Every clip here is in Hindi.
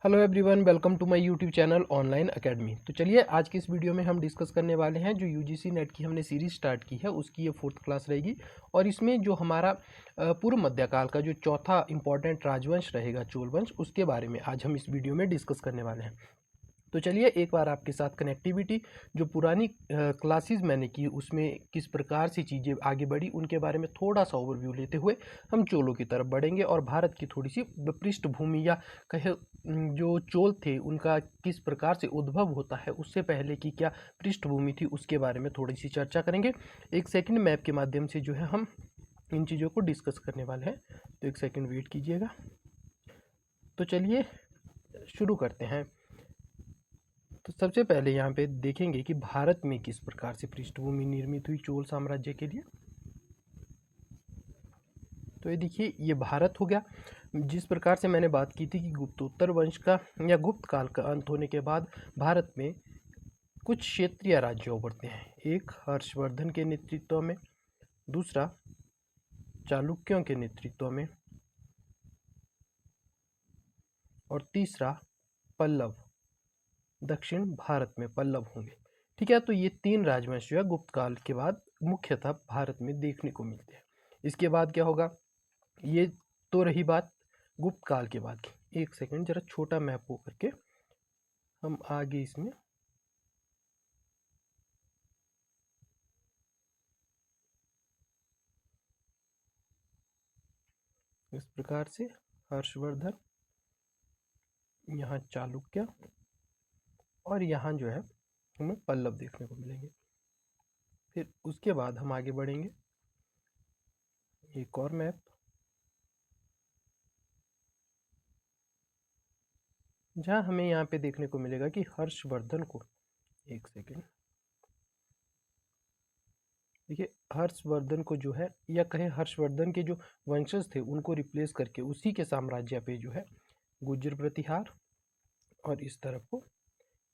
Hello everyone, welcome to my YouTube channel online academy. तो चलिए आज की इस वीडियो में हम डिस्कस करने वाले हैं जो यूजीसी नेट की हमने सीरीज स्टार्ट की है उसकी ये 4th क्लास रहेगी। और इसमें जो हमारा पूर्व मध्यकाल का जो चौथा इंपॉर्टेंट राजवंश रहेगा चोल वंश, उसके बारे में आज हम इस वीडियो में डिस्कस करने वाले हैं। तो चलिए एक बार आपके साथ कनेक्टिविटी जो पुरानी क्लासेस मैंने की उसमें किस प्रकार से चीज़ें आगे बढ़ी उनके बारे में थोड़ा सा ओवरव्यू लेते हुए हम चोलों की तरफ बढ़ेंगे और भारत की थोड़ी सी पृष्ठभूमि या कहे जो चोल थे उनका किस प्रकार से उद्भव होता है, उससे पहले की क्या पृष्ठभूमि थी, उसके बारे में थोड़ी सी चर्चा करेंगे। एक सेकंड मैप के माध्यम से जो है हम इन चीज़ों को डिस्कस करने वाले हैं, तो एक सेकंड वेट कीजिएगा। तो चलिए शुरू करते हैं। तो सबसे पहले यहाँ पे देखेंगे कि भारत में किस प्रकार से पृष्ठभूमि निर्मित हुई चोल साम्राज्य के लिए। तो ये देखिए, ये भारत हो गया। जिस प्रकार से मैंने बात की थी कि गुप्तोत्तर वंश का या गुप्त काल का अंत होने के बाद भारत में कुछ क्षेत्रीय राज्य उभरते हैं। एक हर्षवर्धन के नेतृत्व में, दूसरा चालुक्यों के नेतृत्व में, और तीसरा पल्लव। दक्षिण भारत में पल्लव होंगे। ठीक है, तो ये तीन राजवंश जो है गुप्त काल के बाद मुख्यतः भारत में देखने को मिलते हैं। इसके बाद क्या होगा, ये तो रही बात गुप्त काल के बाद की। एक सेकंड, जरा छोटा मैप हो करके हम आगे इसमें इस प्रकार से हर्षवर्धन, यहाँ चालुक्य और यहाँ जो है हमें पल्लव देखने को मिलेंगे। फिर उसके बाद हम आगे बढ़ेंगे। एक और मैप जहाँ हमें यहाँ पे देखने को मिलेगा कि हर्षवर्धन को, एक सेकेंड देखिए, हर्षवर्धन को जो है या कहें हर्षवर्धन के जो वंशज थे उनको रिप्लेस करके उसी के साम्राज्य पे जो है गुर्जर प्रतिहार और इस तरफ को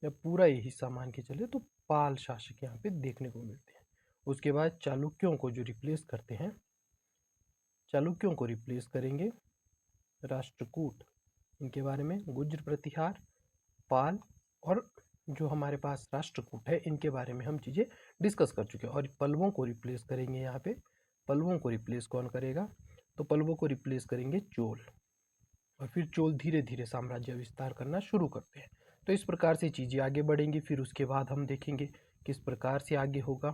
या पूरा यही सामान के चले तो पाल शासक यहाँ पे देखने को मिलते हैं। उसके बाद चालुक्यों को जो रिप्लेस करते हैं, चालुक्यों को रिप्लेस करेंगे राष्ट्रकूट। इनके बारे में गुर्जर प्रतिहार, पाल और जो हमारे पास राष्ट्रकूट है इनके बारे में हम चीज़ें डिस्कस कर चुके हैं। और पल्लवों को रिप्लेस करेंगे यहाँ पे। पल्लवों को रिप्लेस कौन करेगा, तो पल्लवों को रिप्लेस करेंगे चोल। और फिर चोल धीरे धीरे साम्राज्य विस्तार करना शुरू करते हैं। तो इस प्रकार से चीज़ें आगे बढ़ेंगी। फिर उसके बाद हम देखेंगे किस प्रकार से आगे होगा।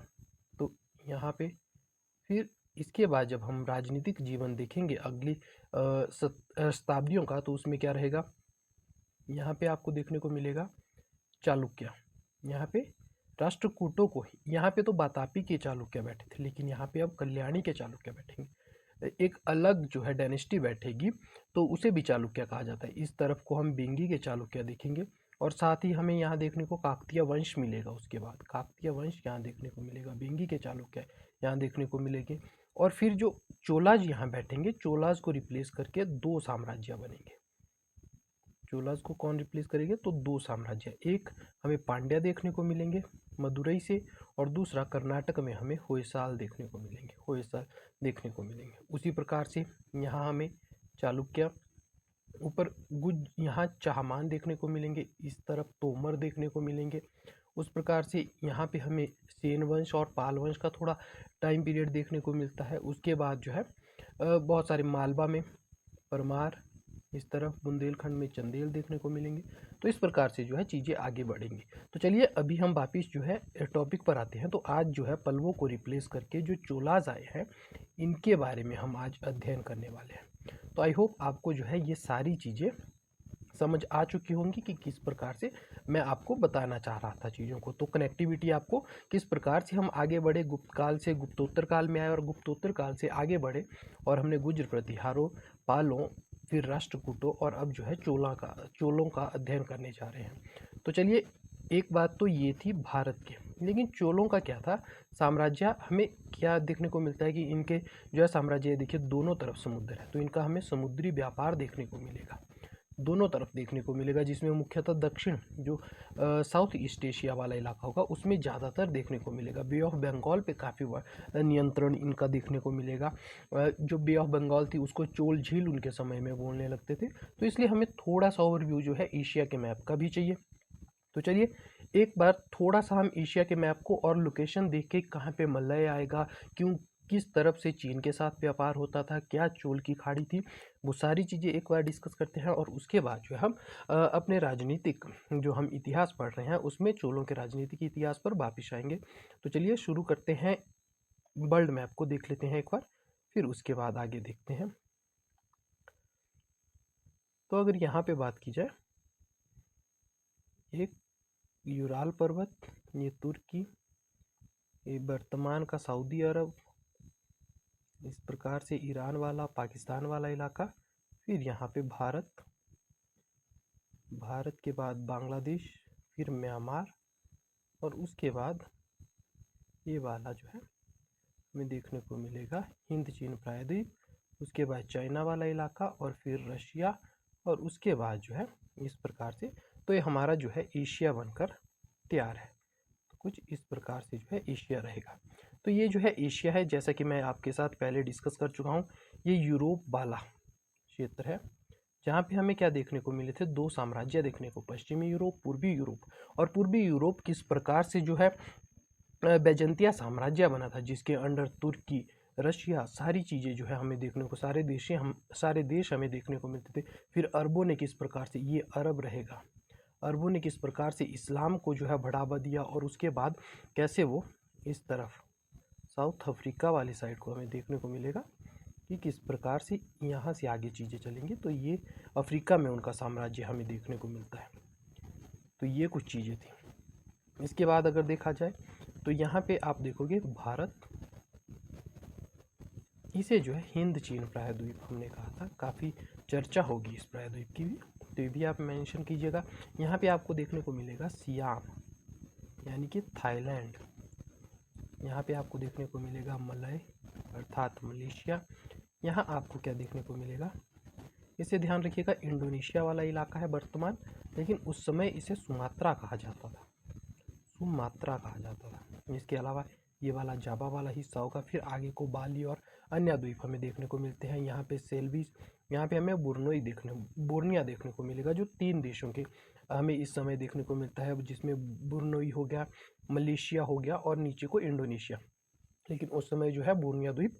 तो यहाँ पे फिर इसके बाद जब हम राजनीतिक जीवन देखेंगे अगली शताब्दियों का, तो उसमें क्या रहेगा, यहाँ पे आपको देखने को मिलेगा चालुक्य। यहाँ पे राष्ट्रकूटों को ही, यहाँ पे तो बातापी के चालुक्य बैठे थे लेकिन यहाँ पे अब कल्याणी के चालुक्य बैठेंगे। एक अलग जो है डायनेस्टी बैठेगी तो उसे भी चालुक्य कहा जाता है। इस तरफ को हम बेंगी के चालुक्य देखेंगे और साथ ही हमें यहाँ देखने को काकतीय वंश मिलेगा। उसके बाद काकतीय वंश यहाँ देखने को मिलेगा, बेंगी के चालुक्य यहाँ देखने को मिलेंगे। और फिर जो चोलाज यहाँ बैठेंगे, चोलाज को रिप्लेस करके दो साम्राज्य बनेंगे। चोलाज को कौन रिप्लेस करेंगे, तो दो साम्राज्य, एक हमें पांड्या देखने को मिलेंगे मदुरई से और दूसरा कर्नाटक में हमें होयसाल देखने को मिलेंगे, होयसाल देखने को मिलेंगे। उसी प्रकार से यहाँ हमें चालुक्य, ऊपर गुज, यहाँ चाहमान देखने को मिलेंगे, इस तरफ तोमर देखने को मिलेंगे। उस प्रकार से यहाँ पे हमें सेन वंश और पाल वंश का थोड़ा टाइम पीरियड देखने को मिलता है। उसके बाद जो है बहुत सारे मालवा में परमार, इस तरफ बुंदेलखंड में चंदेल देखने को मिलेंगे। तो इस प्रकार से जो है चीज़ें आगे बढ़ेंगी। तो चलिए अभी हम वापिस जो है टॉपिक पर आते हैं। तो आज जो है पल्लवों को रिप्लेस करके जो चोलाज आए हैं इनके बारे में हम आज अध्ययन करने वाले हैं। तो आई होप आपको जो है ये सारी चीज़ें समझ आ चुकी होंगी कि किस प्रकार से मैं आपको बताना चाह रहा था चीज़ों को। तो कनेक्टिविटी आपको किस प्रकार से हम आगे बढ़े, गुप्त काल से गुप्तोत्तर काल में आए और गुप्तोत्तर काल से आगे बढ़े और हमने गुर्जर प्रतिहारों, पालों, फिर राष्ट्रकूटों और अब जो है चोलों का अध्ययन करने जा रहे हैं। तो चलिए, एक बात तो ये थी भारत की, लेकिन चोलों का क्या था साम्राज्य। हमें क्या देखने को मिलता है कि इनके जो है साम्राज्य देखिए दोनों तरफ समुद्र है, तो इनका हमें समुद्री व्यापार देखने को मिलेगा। दोनों तरफ देखने को मिलेगा, जिसमें मुख्यतः दक्षिण जो साउथ ईस्ट एशिया वाला इलाका होगा उसमें ज़्यादातर देखने को मिलेगा। बे ऑफ बंगाल पे काफ़ी नियंत्रण इनका देखने को मिलेगा। जो बे ऑफ बंगाल थी उसको चोल झील उनके समय में बोलने लगते थे। तो इसलिए हमें थोड़ा सा ओवरव्यू जो है एशिया के मैप का भी चाहिए। तो चलिए एक बार थोड़ा सा हम एशिया के मैप को और लोकेशन देख के, कहाँ पे मलय आएगा, क्यों, किस तरफ से चीन के साथ व्यापार होता था, क्या चोल की खाड़ी थी, वो सारी चीज़ें एक बार डिस्कस करते हैं। और उसके बाद जो है हम अपने राजनीतिक जो हम इतिहास पढ़ रहे हैं उसमें चोलों के राजनीतिक इतिहास पर वापिस आएंगे। तो चलिए शुरू करते हैं, वर्ल्ड मैप को देख लेते हैं एक बार, फिर उसके बाद आगे देखते हैं। तो अगर यहाँ पे बात की जाए, एक यूराल पर्वत, ये तुर्की, ये वर्तमान का सऊदी अरब, इस प्रकार से ईरान वाला, पाकिस्तान वाला इलाका, फिर यहाँ पे भारत, भारत के बाद बांग्लादेश, फिर म्यांमार, और उसके बाद ये वाला जो है हमें देखने को मिलेगा हिंद चीन प्रायद्वीप, उसके बाद चाइना वाला इलाका, और फिर रशिया, और उसके बाद जो है इस प्रकार से। तो ये हमारा जो है एशिया बनकर तैयार है। तो कुछ इस प्रकार से जो है एशिया रहेगा। तो ये जो है एशिया है, जैसा कि मैं आपके साथ पहले डिस्कस कर चुका हूँ। ये यूरोप वाला क्षेत्र है, जहाँ पे हमें क्या देखने को मिले थे, दो साम्राज्य देखने को, पश्चिमी यूरोप, पूर्वी यूरोप। और पूर्वी यूरोप किस प्रकार से जो है बैजेंतिया साम्राज्य बना था, जिसके अंडर तुर्की, रशिया, सारी चीज़ें जो है हमें देखने को, सारे देश हमें देखने को मिलते थे। फिर अरबों ने किस प्रकार से, ये अरब रहेगा, अरबों ने किस प्रकार से इस्लाम को जो है बढ़ावा दिया, और उसके बाद कैसे वो इस तरफ साउथ अफ्रीका वाली साइड को हमें देखने को मिलेगा कि किस प्रकार से यहाँ से आगे चीज़ें चलेंगी। तो ये अफ्रीका में उनका साम्राज्य हमें देखने को मिलता है। तो ये कुछ चीज़ें थी। इसके बाद अगर देखा जाए तो यहाँ पे आप देखोगे भारत, इसे जो है हिंद चीन प्रायद्वीप हमने कहा था, काफ़ी चर्चा होगी इस प्रायद्वीप की भी, तो ये भी आप मेंशन कीजिएगा। यहाँ पे आपको देखने को मिलेगा सियाम, यानी कि थाईलैंड। यहाँ पे आपको देखने को मिलेगा मलय अर्थात मलेशिया। यहाँ आपको क्या देखने को मिलेगा, इसे ध्यान रखिएगा, इंडोनेशिया वाला इलाका है वर्तमान, लेकिन उस समय इसे सुमात्रा कहा जाता था, सुमात्रा कहा जाता था। इसके अलावा ये वाला जावा वाला हिस्सा होगा। फिर आगे को बाली और अन्य द्वीप हमें देखने को मिलते हैं। यहाँ पे सेल्विस, यहाँ पे हमें बोर्निया देखने को मिलेगा, जो 3 देशों के हमें इस समय देखने को मिलता है, जिसमें बुर्नोई हो गया, मलेशिया हो गया, और नीचे को इंडोनेशिया। लेकिन उस समय जो है बोर्निया द्वीप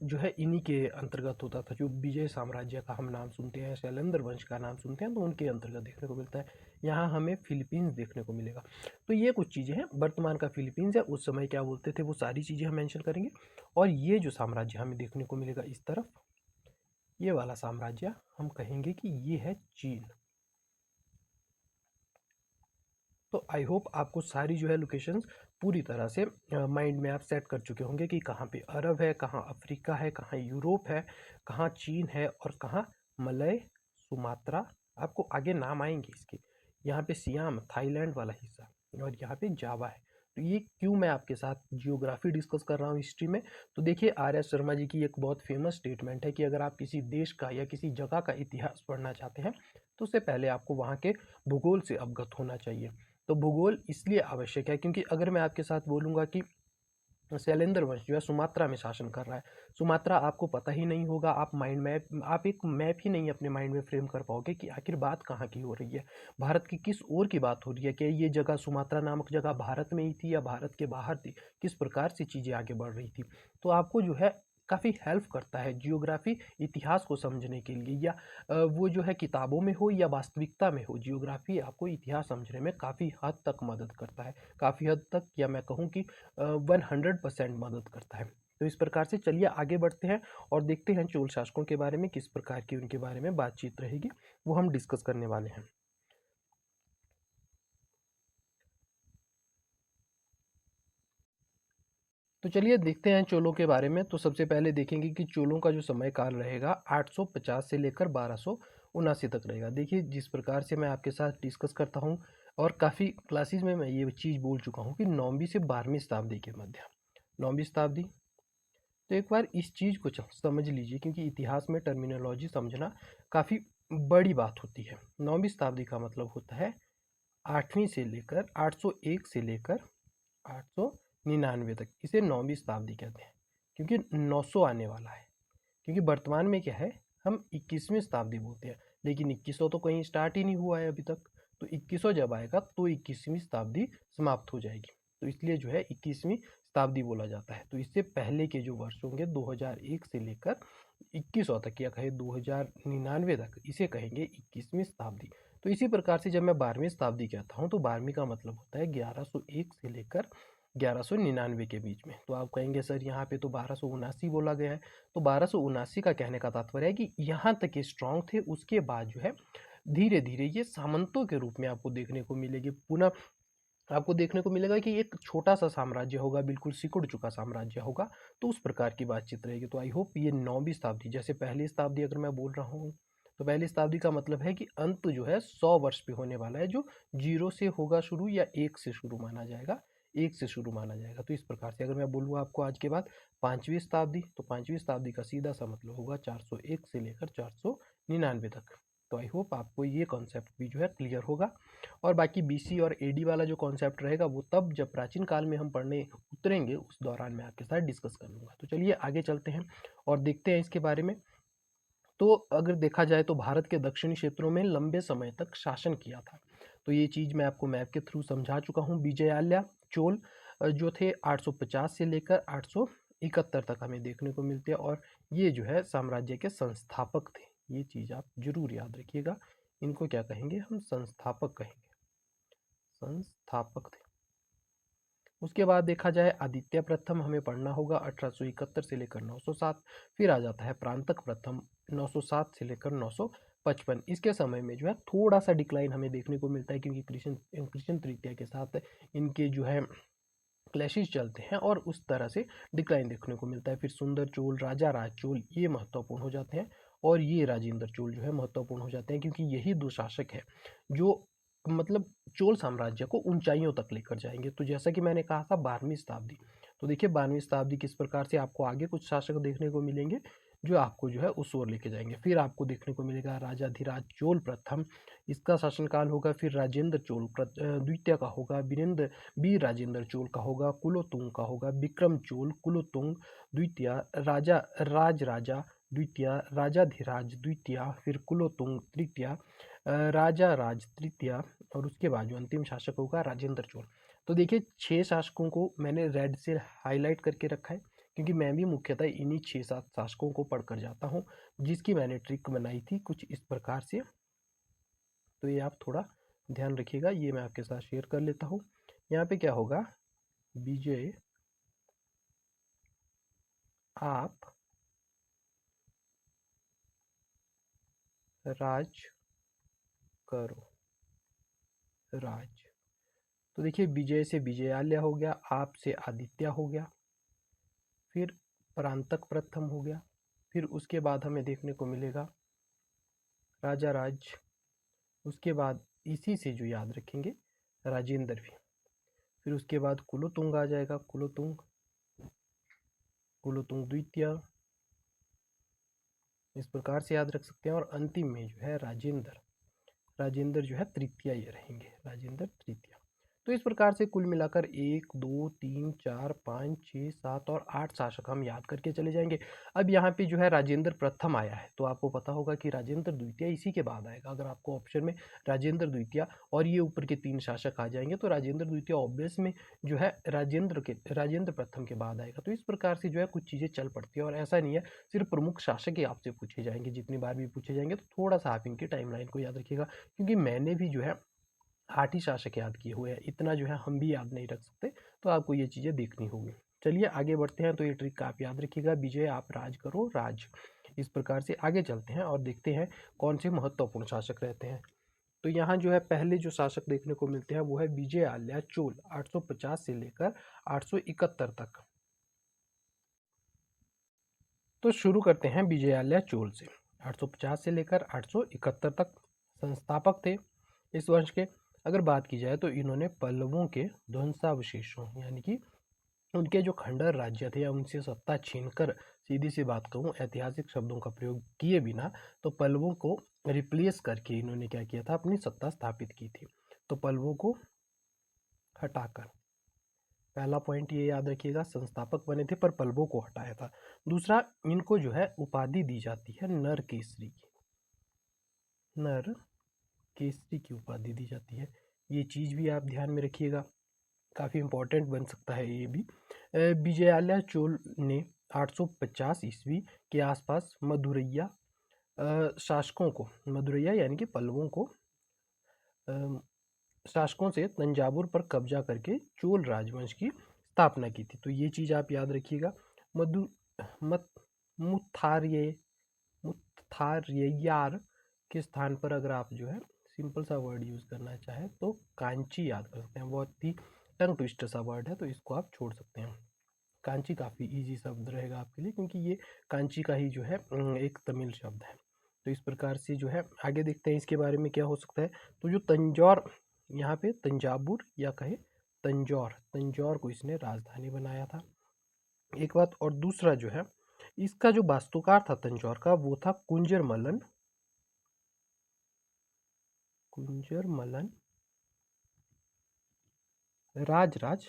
जो है इन्हीं के अंतर्गत होता था। जो विजय साम्राज्य का हम नाम सुनते हैं, शैलेंद्र वंश का नाम सुनते हैं, तो उनके अंतर्गत देखने को मिलता है। यहाँ हमें फिलीपींस देखने को मिलेगा। तो ये कुछ चीज़ें हैं, वर्तमान का फिलीपींस है, उस समय क्या बोलते थे, वो सारी चीज़ें हम मेंशन करेंगे। और ये जो साम्राज्य हमें देखने को मिलेगा इस तरफ, ये वाला साम्राज्य हम कहेंगे कि ये है चीन। तो आई होप आपको सारी जो है लोकेशंस पूरी तरह से माइंड में आप सेट कर चुके होंगे कि कहाँ पे अरब है, कहाँ अफ्रीका है, कहाँ यूरोप है, कहाँ चीन है, और कहाँ मलय, सुमात्रा, आपको आगे नाम आएंगे इसके। यहाँ पे सियाम थाईलैंड वाला हिस्सा, और यहाँ पे जावा है। तो ये क्यों मैं आपके साथ जियोग्राफी डिस्कस कर रहा हूँ हिस्ट्री में, तो देखिए आर एस शर्मा जी की एक बहुत फेमस स्टेटमेंट है कि अगर आप किसी देश का या किसी जगह का इतिहास पढ़ना चाहते हैं तो उससे पहले आपको वहाँ के भूगोल से अवगत होना चाहिए। तो भूगोल इसलिए आवश्यक है क्योंकि अगर मैं आपके साथ बोलूँगा कि शैलेंद्र वंश जो है सुमात्रा में शासन कर रहा है, सुमात्रा आपको पता ही नहीं होगा, आप एक मैप ही नहीं अपने माइंड में फ्रेम कर पाओगे कि आखिर बात कहाँ की हो रही है, भारत की किस ओर की बात हो रही है, क्या ये जगह सुमात्रा नामक जगह भारत में ही थी या भारत के बाहर थी, किस प्रकार से चीज़ें आगे बढ़ रही थी। तो आपको जो है काफ़ी हेल्प करता है जियोग्राफी इतिहास को समझने के लिए, या वो जो है किताबों में हो या वास्तविकता में हो, जियोग्राफी आपको इतिहास समझने में काफ़ी हद तक मदद करता है, काफ़ी हद तक, या मैं कहूँ कि 100% मदद करता है। तो इस प्रकार से चलिए आगे बढ़ते हैं और देखते हैं चोल शासकों के बारे में, किस प्रकार की उनके बारे में बातचीत रहेगी, वो हम डिस्कस करने वाले हैं। तो चलिए देखते हैं चोलों के बारे में। तो सबसे पहले देखेंगे कि चोलों का जो समय काल रहेगा 850 से लेकर 1279 तक रहेगा। देखिए जिस प्रकार से मैं आपके साथ डिस्कस करता हूँ, और काफ़ी क्लासेस में मैं ये चीज़ बोल चुका हूँ कि 9वीं से 12वीं शताब्दी के मध्य, 9वीं शताब्दी। तो एक बार इस चीज़ को समझ लीजिए, क्योंकि इतिहास में टर्मिनोलॉजी समझना काफ़ी बड़ी बात होती है। 9वीं शताब्दी का मतलब होता है 8वीं से लेकर 801 से लेकर 899 तक, इसे 9वीं शताब्दी कहते हैं, क्योंकि 900 आने वाला है। क्योंकि वर्तमान में क्या है, हम 21वीं शताब्दी बोलते हैं, लेकिन 2100 तो कहीं स्टार्ट ही नहीं हुआ है अभी तक। तो 2100 जब आएगा तो 21वीं शताब्दी समाप्त हो जाएगी, तो इसलिए जो है 21वीं शताब्दी बोला जाता है। तो इससे पहले के जो वर्ष होंगे 2001 से लेकर 2100 तक, या कहे 2099 तक, इसे कहेंगे 21वीं शताब्दी। तो इसी प्रकार से जब मैं 12वीं शताब्दी कहता हूँ तो 12वीं का मतलब होता है 1101 से लेकर 1199 के बीच में। तो आप कहेंगे सर यहाँ पे तो 1279 बोला गया है। तो 1279 का कहने का तात्पर्य है कि यहाँ तक ये स्ट्रांग थे, उसके बाद जो है धीरे धीरे ये सामंतों के रूप में आपको देखने को मिलेगी। पुनः आपको देखने को मिलेगा कि एक छोटा सा साम्राज्य होगा, बिल्कुल सिकुड़ चुका साम्राज्य होगा। तो उस प्रकार की बातचीत रहेगी। तो आई होप ये 9वीं शताब्दी, जैसे पहली शताब्दी अगर मैं बोल रहा हूँ तो पहली शताब्दी का मतलब है कि अंत जो है 100 वर्ष पे होने वाला है, जो 0 से होगा शुरू या 1 से शुरू माना जाएगा, 1 से शुरू माना जाएगा। तो इस प्रकार से अगर मैं बोलूँ आपको आज के बाद 5वीं शताब्दी, तो 5वीं शताब्दी का सीधा सा मतलब होगा 401 से लेकर 499 तक। तो आई होप आपको ये कॉन्सेप्ट भी जो है क्लियर होगा। और बाकी बीसी और एडी वाला जो कॉन्सेप्ट रहेगा वो तब जब प्राचीन काल में हम पढ़ने उतरेंगे उस दौरान मैं आपके साथ डिस्कस कर लूँगा। तो चलिए आगे चलते हैं और देखते हैं इसके बारे में। तो अगर देखा जाए तो भारत के दक्षिणी क्षेत्रों में लंबे समय तक शासन किया था। तो ये चीज़ मैं आपको मैप के थ्रू समझा चुका हूँ। विजयालय चोल जो थे 850 से लेकर 871 तक हमें देखने को मिलते हैं, और ये जो है साम्राज्य के संस्थापक थे। ये चीज़ आप जरूर याद रखिएगा, इनको क्या कहेंगे, हम संस्थापक कहेंगे, संस्थापक थे। उसके बाद देखा जाए आदित्य प्रथम हमें पढ़ना होगा 1871 से लेकर 907। फिर आ जाता है प्रांतक प्रथम 907 से लेकर 955। इसके समय में जो है थोड़ा सा डिक्लाइन हमें देखने को मिलता है, क्योंकि कृष्ण तृतीया के साथ इनके जो है क्लैशेस चलते हैं और उस तरह से डिक्लाइन देखने को मिलता है। फिर सुंदर चोल, राजा राज चोल, ये महत्वपूर्ण हो जाते हैं, और ये राजेंद्र चोल जो है महत्वपूर्ण हो जाते हैं, क्योंकि यही दो शासक है जो मतलब चोल साम्राज्य को ऊंचाइयों तक लेकर जाएंगे। तो जैसा कि मैंने कहा था 12वीं शताब्दी, तो देखिए 12वीं शताब्दी किस प्रकार से आपको आगे कुछ शासक देखने को मिलेंगे जो आपको जो है उस ओर लेके जाएंगे। फिर आपको देखने को मिलेगा राजाधिराज चोल प्रथम, इसका शासनकाल होगा। फिर राजेंद्र चोल द्वितीय का होगा, वीरेंद्र वीर राजेंद्र चोल का होगा, कुलोतुंग का होगा, विक्रम चोल, कुलोतुंग द्वितीय, राजा राज राजा द्वितीय, राजाधिराज द्वितीय, फिर कुलोतुंग तृतीय, राजा राज तृतीय, और उसके बाद जो अंतिम शासक होगा राजेंद्र चोल। तो देखिए 6 शासकों को मैंने रेड से हाईलाइट करके रखा है, क्योंकि मैं भी मुख्यतः इन्हीं 6-7 शासकों को पढ़कर जाता हूँ, जिसकी मैंने ट्रिक बनाई थी कुछ इस प्रकार से। तो ये आप थोड़ा ध्यान रखिएगा, ये मैं आपके साथ शेयर कर लेता हूँ। यहाँ पे क्या होगा, विजय आप राज करो, राज। तो देखिए विजय से विजयालय हो गया, आप से आदित्य हो गया, फिर प्रांतक प्रथम हो गया, फिर उसके बाद हमें देखने को मिलेगा राजा राज, उसके बाद इसी से जो याद रखेंगे राजेंद्र भी, फिर उसके बाद कुलोतुंग आ जाएगा, कुलोतुंग, कुलोतुंग द्वितीय, इस प्रकार से याद रख सकते हैं। और अंतिम में जो है राजेंद्र, राजेंद्र जो है तृतीय ये रहेंगे, राजेंद्र तृतीय। तो इस प्रकार से कुल मिलाकर 1 2 3 4 5 6 7 और 8 शासक हम याद करके चले जाएंगे। अब यहाँ पे जो है राजेंद्र प्रथम आया है, तो आपको पता होगा कि राजेंद्र द्वितीय इसी के बाद आएगा। अगर आपको ऑप्शन में राजेंद्र द्वितीय और ये ऊपर के 3 शासक आ जाएंगे तो राजेंद्र द्वितीय ऑब्वियस में जो है राजेंद्र प्रथम के बाद आएगा। तो इस प्रकार से जो है कुछ चीज़ें चल पड़ती है, और ऐसा नहीं है सिर्फ प्रमुख शासक ही आपसे पूछे जाएंगे, जितनी बार भी पूछे जाएंगे तो थोड़ा सा आप इनकी टाइमलाइन को याद रखिएगा, क्योंकि मैंने भी जो है 8 ही शासक याद किए हुए हैं, इतना जो है हम भी याद नहीं रख सकते, तो आपको ये चीज़ें देखनी होगी। चलिए आगे बढ़ते हैं। तो ये ट्रिक आप याद रखिएगा, विजय आप राज करो, राज। इस प्रकार से आगे चलते हैं और देखते हैं कौन से महत्वपूर्ण शासक रहते हैं। तो यहाँ जो है पहले जो शासक देखने को मिलते हैं वो है विजयालय चोल 850 से लेकर 871 तक। तो शुरू करते हैं विजयालय चोल से। 850 से लेकर 871 तक संस्थापक थे इस वंश के। अगर बात की जाए तो इन्होंने पल्लवों के ध्वंसावशेषों, यानी कि उनके जो खंडर राज्य थे या उनसे सत्ता छीनकर सीधी सी बात कहूँ, ऐतिहासिक शब्दों का प्रयोग किए बिना तो पल्लवों को रिप्लेस करके इन्होंने क्या किया था, अपनी सत्ता स्थापित की थी। तो पल्लवों को हटाकर, पहला पॉइंट ये याद रखिएगा, संस्थापक बने थे पर पल्लवों को हटाया था। दूसरा, इनको जो है उपाधि दी जाती है नर केसरी की, नर केसरी की उपाधि दी जाती है। ये चीज़ भी आप ध्यान में रखिएगा, काफ़ी इंपॉर्टेंट बन सकता है ये भी। विजयालय चोल ने 850 ईस्वी के आसपास मदुरैया शासकों को, मदुरैया यानी कि पल्लवों को शासकों से तंजावुर पर कब्जा करके चोल राजवंश की स्थापना की थी। तो ये चीज़ आप याद रखिएगा। मधु मत मुथार्ये मुथार्य्यार के स्थान पर अगर आप जो है सिंपल सा वर्ड यूज़ करना चाहें तो कांची याद कर सकते हैं। बहुत ही टंग ट्विस्टर सा वर्ड है, तो इसको आप छोड़ सकते हैं। कांची काफ़ी इजी शब्द रहेगा आपके लिए, क्योंकि ये कांची का ही जो है एक तमिल शब्द है। तो इस प्रकार से जो है आगे देखते हैं इसके बारे में क्या हो सकता है। तो जो तंजौर, यहाँ पे तंजावुर या कहे तंजौर, तंजौर को इसने राजधानी बनाया था, एक बात। और दूसरा जो है, इसका जो वास्तुकार था तंजौर का, वो था कुंजर मलन, कुंजर मलन राजराज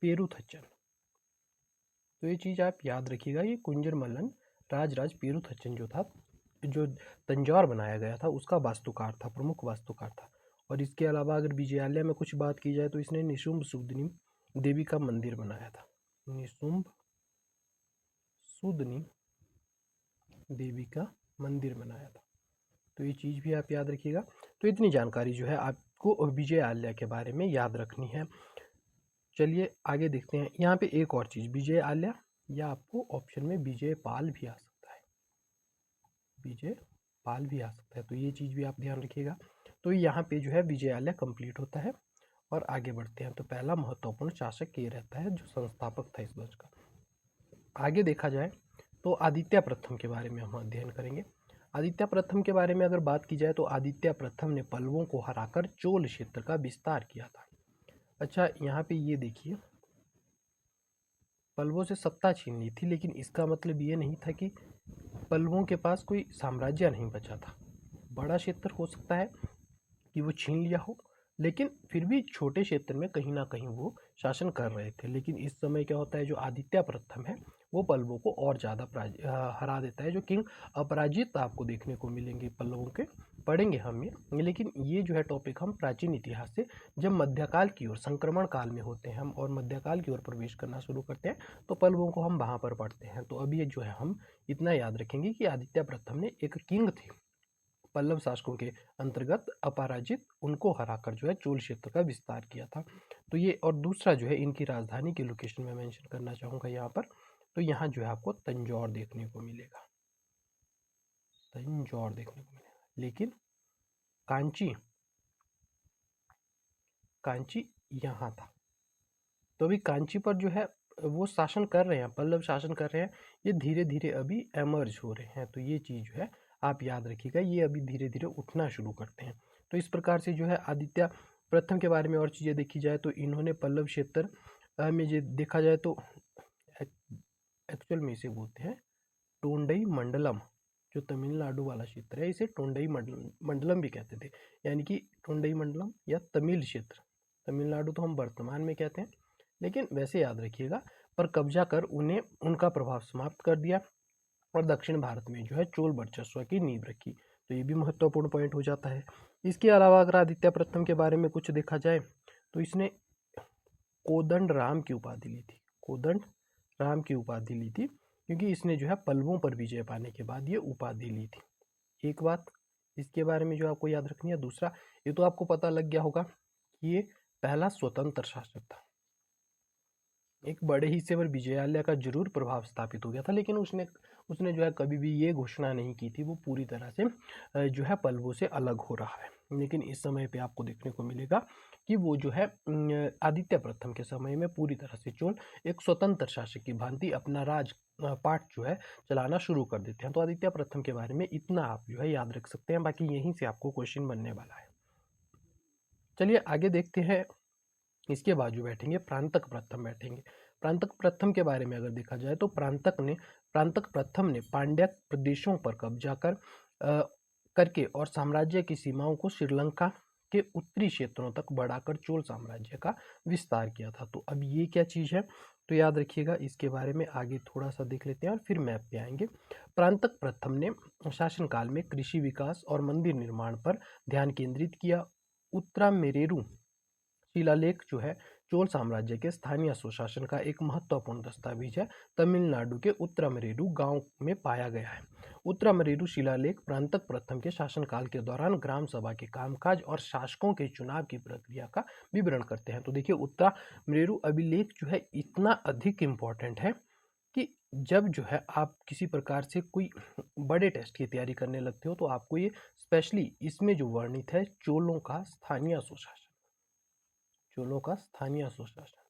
पेरुथचन। तो ये चीज़ आप याद रखिएगा, ये कुंजर मल्लन राजराज पेरुथचन जो था, जो तंजौर बनाया गया था, उसका वास्तुकार था, प्रमुख वास्तुकार था। और इसके अलावा अगर विजयालय में कुछ बात की जाए तो इसने निशुंभ सुदनी देवी का मंदिर बनाया था, निशुंभ सुदनी देवी का मंदिर बनाया था। तो ये चीज़ भी आप याद रखिएगा। तो इतनी जानकारी जो है आपको विजयालय के बारे में याद रखनी है। चलिए आगे देखते हैं। यहाँ पे एक और चीज़, विजय आल्या, या आपको ऑप्शन में विजय पाल भी आ सकता है, विजय पाल भी आ सकता है। तो ये चीज़ भी आप ध्यान रखिएगा। तो यहाँ पे जो है विजय आल्या कंप्लीट होता है और आगे बढ़ते हैं। तो पहला महत्वपूर्ण शासक ये रहता है जो संस्थापक था इस वंश का। आगे देखा जाए तो आदित्य प्रथम के बारे में हम अध्ययन करेंगे। आदित्य प्रथम के बारे में अगर बात की जाए तो आदित्य प्रथम ने पल्लवों को हराकर चोल क्षेत्र का विस्तार किया था। अच्छा, यहाँ पे ये देखिए, पल्लवों से सत्ता छीन ली थी, लेकिन इसका मतलब ये नहीं था कि पल्लवों के पास कोई साम्राज्य नहीं बचा था। बड़ा क्षेत्र हो सकता है कि वो छीन लिया हो, लेकिन फिर भी छोटे क्षेत्र में कहीं ना कहीं वो शासन कर रहे थे। लेकिन इस समय क्या होता है, जो आदित्य प्रथम है वो पल्लवों को और ज़्यादा हरा देता है। जो किंग अपराजित आपको देखने को मिलेंगे पल्लवों के, पढ़ेंगे हम ये, लेकिन ये जो है टॉपिक हम प्राचीन इतिहास से जब मध्यकाल की ओर, संक्रमण काल में होते हैं हम और मध्यकाल की ओर प्रवेश करना शुरू करते हैं, तो पल्लवों को हम वहाँ पर पढ़ते हैं। तो अभी जो है हम इतना याद रखेंगे कि आदित्य प्रथम ने एक किंग थे पल्लव शासकों के अंतर्गत अपराजित, उनको हराकर जो है चोल क्षेत्र का विस्तार किया था। तो ये, और दूसरा जो है इनकी राजधानी की लोकेशन में मेंशन करना चाहूँगा यहाँ पर। तो यहाँ जो है आपको तंजौर देखने को मिलेगा, तंजौर देखने को मिलेगा। लेकिन कांची, कांची यहाँ था। तो अभी कांची पर जो है वो शासन कर रहे हैं, पल्लव शासन कर रहे हैं, ये धीरे धीरे अभी एमर्ज हो रहे हैं। तो ये चीज़ जो है आप याद रखिएगा, ये अभी धीरे धीरे उठना शुरू करते हैं। तो इस प्रकार से जो है आदित्य प्रथम के बारे में और चीज़ें देखी जाए तो इन्होंने पल्लव क्षेत्र में जो देखा जाए तो एक्चुअल में इसे बोलते हैं टोंडई मंडलम। जो तमिलनाडु वाला क्षेत्र है इसे टोंडई मंडलम भी कहते थे, यानी कि टोंडई मंडलम या तमिल क्षेत्र। तमिलनाडु तो हम वर्तमान में कहते हैं, लेकिन वैसे याद रखिएगा, पर कब्जा कर उन्हें उनका प्रभाव समाप्त कर दिया और दक्षिण भारत में जो है चोल वर्चस्व की नींव रखी। तो ये भी महत्वपूर्ण पॉइंट हो जाता है। इसके अलावा अगर आदित्य प्रथम के बारे में कुछ देखा जाए तो इसने कोदंड राम की उपाधि ली थी, कोदंड राम की उपाधि ली थी, क्योंकि इसने जो है पल्लवों पर विजय पाने के बाद ये उपाधि ली थी। एक बात इसके बारे में जो आपको याद रखनी है। दूसरा, ये तो आपको पता लग गया होगा कि ये पहला स्वतंत्र शासक था। एक बड़े हिस्से पर विजयालय का जरूर प्रभाव स्थापित हो गया था, लेकिन उसने उसने जो है कभी भी ये घोषणा नहीं की थी वो पूरी तरह से जो है पल्लवों से अलग हो रहा है। लेकिन इस समय पे आपको देखने को मिलेगा कि वो जो है आदित्य प्रथम के समय में पूरी तरह से चोल एक स्वतंत्र शासक की भांति अपना राज पाठ जो है चलाना शुरू कर देते हैं। तो आदित्य प्रथम के बारे में इतना आप जो है याद रख सकते हैं, बाकी यहीं से आपको क्वेश्चन बनने वाला है। चलिए आगे देखते हैं। इसके बाजू बैठेंगे प्रांतक प्रथम बैठेंगे। प्रांतक प्रथम के बारे में अगर देखा जाए तो प्रांतक प्रथम ने पांड्या प्रदेशों पर कब्जा करके और साम्राज्य की सीमाओं को श्रीलंका के उत्तरी क्षेत्रों तक बढ़ाकर चोल साम्राज्य का विस्तार किया था। तो अब ये क्या चीज है, तो याद रखिएगा, इसके बारे में आगे थोड़ा सा देख लेते हैं और फिर मैप पे आएंगे। प्रांतक प्रथम ने शासनकाल में कृषि विकास और मंदिर निर्माण पर ध्यान केंद्रित किया। उत्तरामेरुरु शिलालेख जो है चोल साम्राज्य के स्थानीय स्वशासन का एक महत्वपूर्ण दस्तावेज है। तमिलनाडु के उत्तरामेरुरु गांव में पाया गया है। उत्तरामेरुरु शिलालेख प्रांतक प्रथम के शासनकाल के दौरान ग्राम सभा के कामकाज और शासकों के चुनाव की प्रक्रिया का विवरण करते हैं। तो देखिए, उत्तरामेरुरु अभिलेख जो है इतना अधिक इम्पोर्टेंट है कि जब जो है आप किसी प्रकार से कोई बड़े टेस्ट की तैयारी करने लगते हो तो आपको ये स्पेशली इसमें जो वर्णित है चोलों का स्थानीय स्वशासन, चोलों का स्थानीय स्वशासन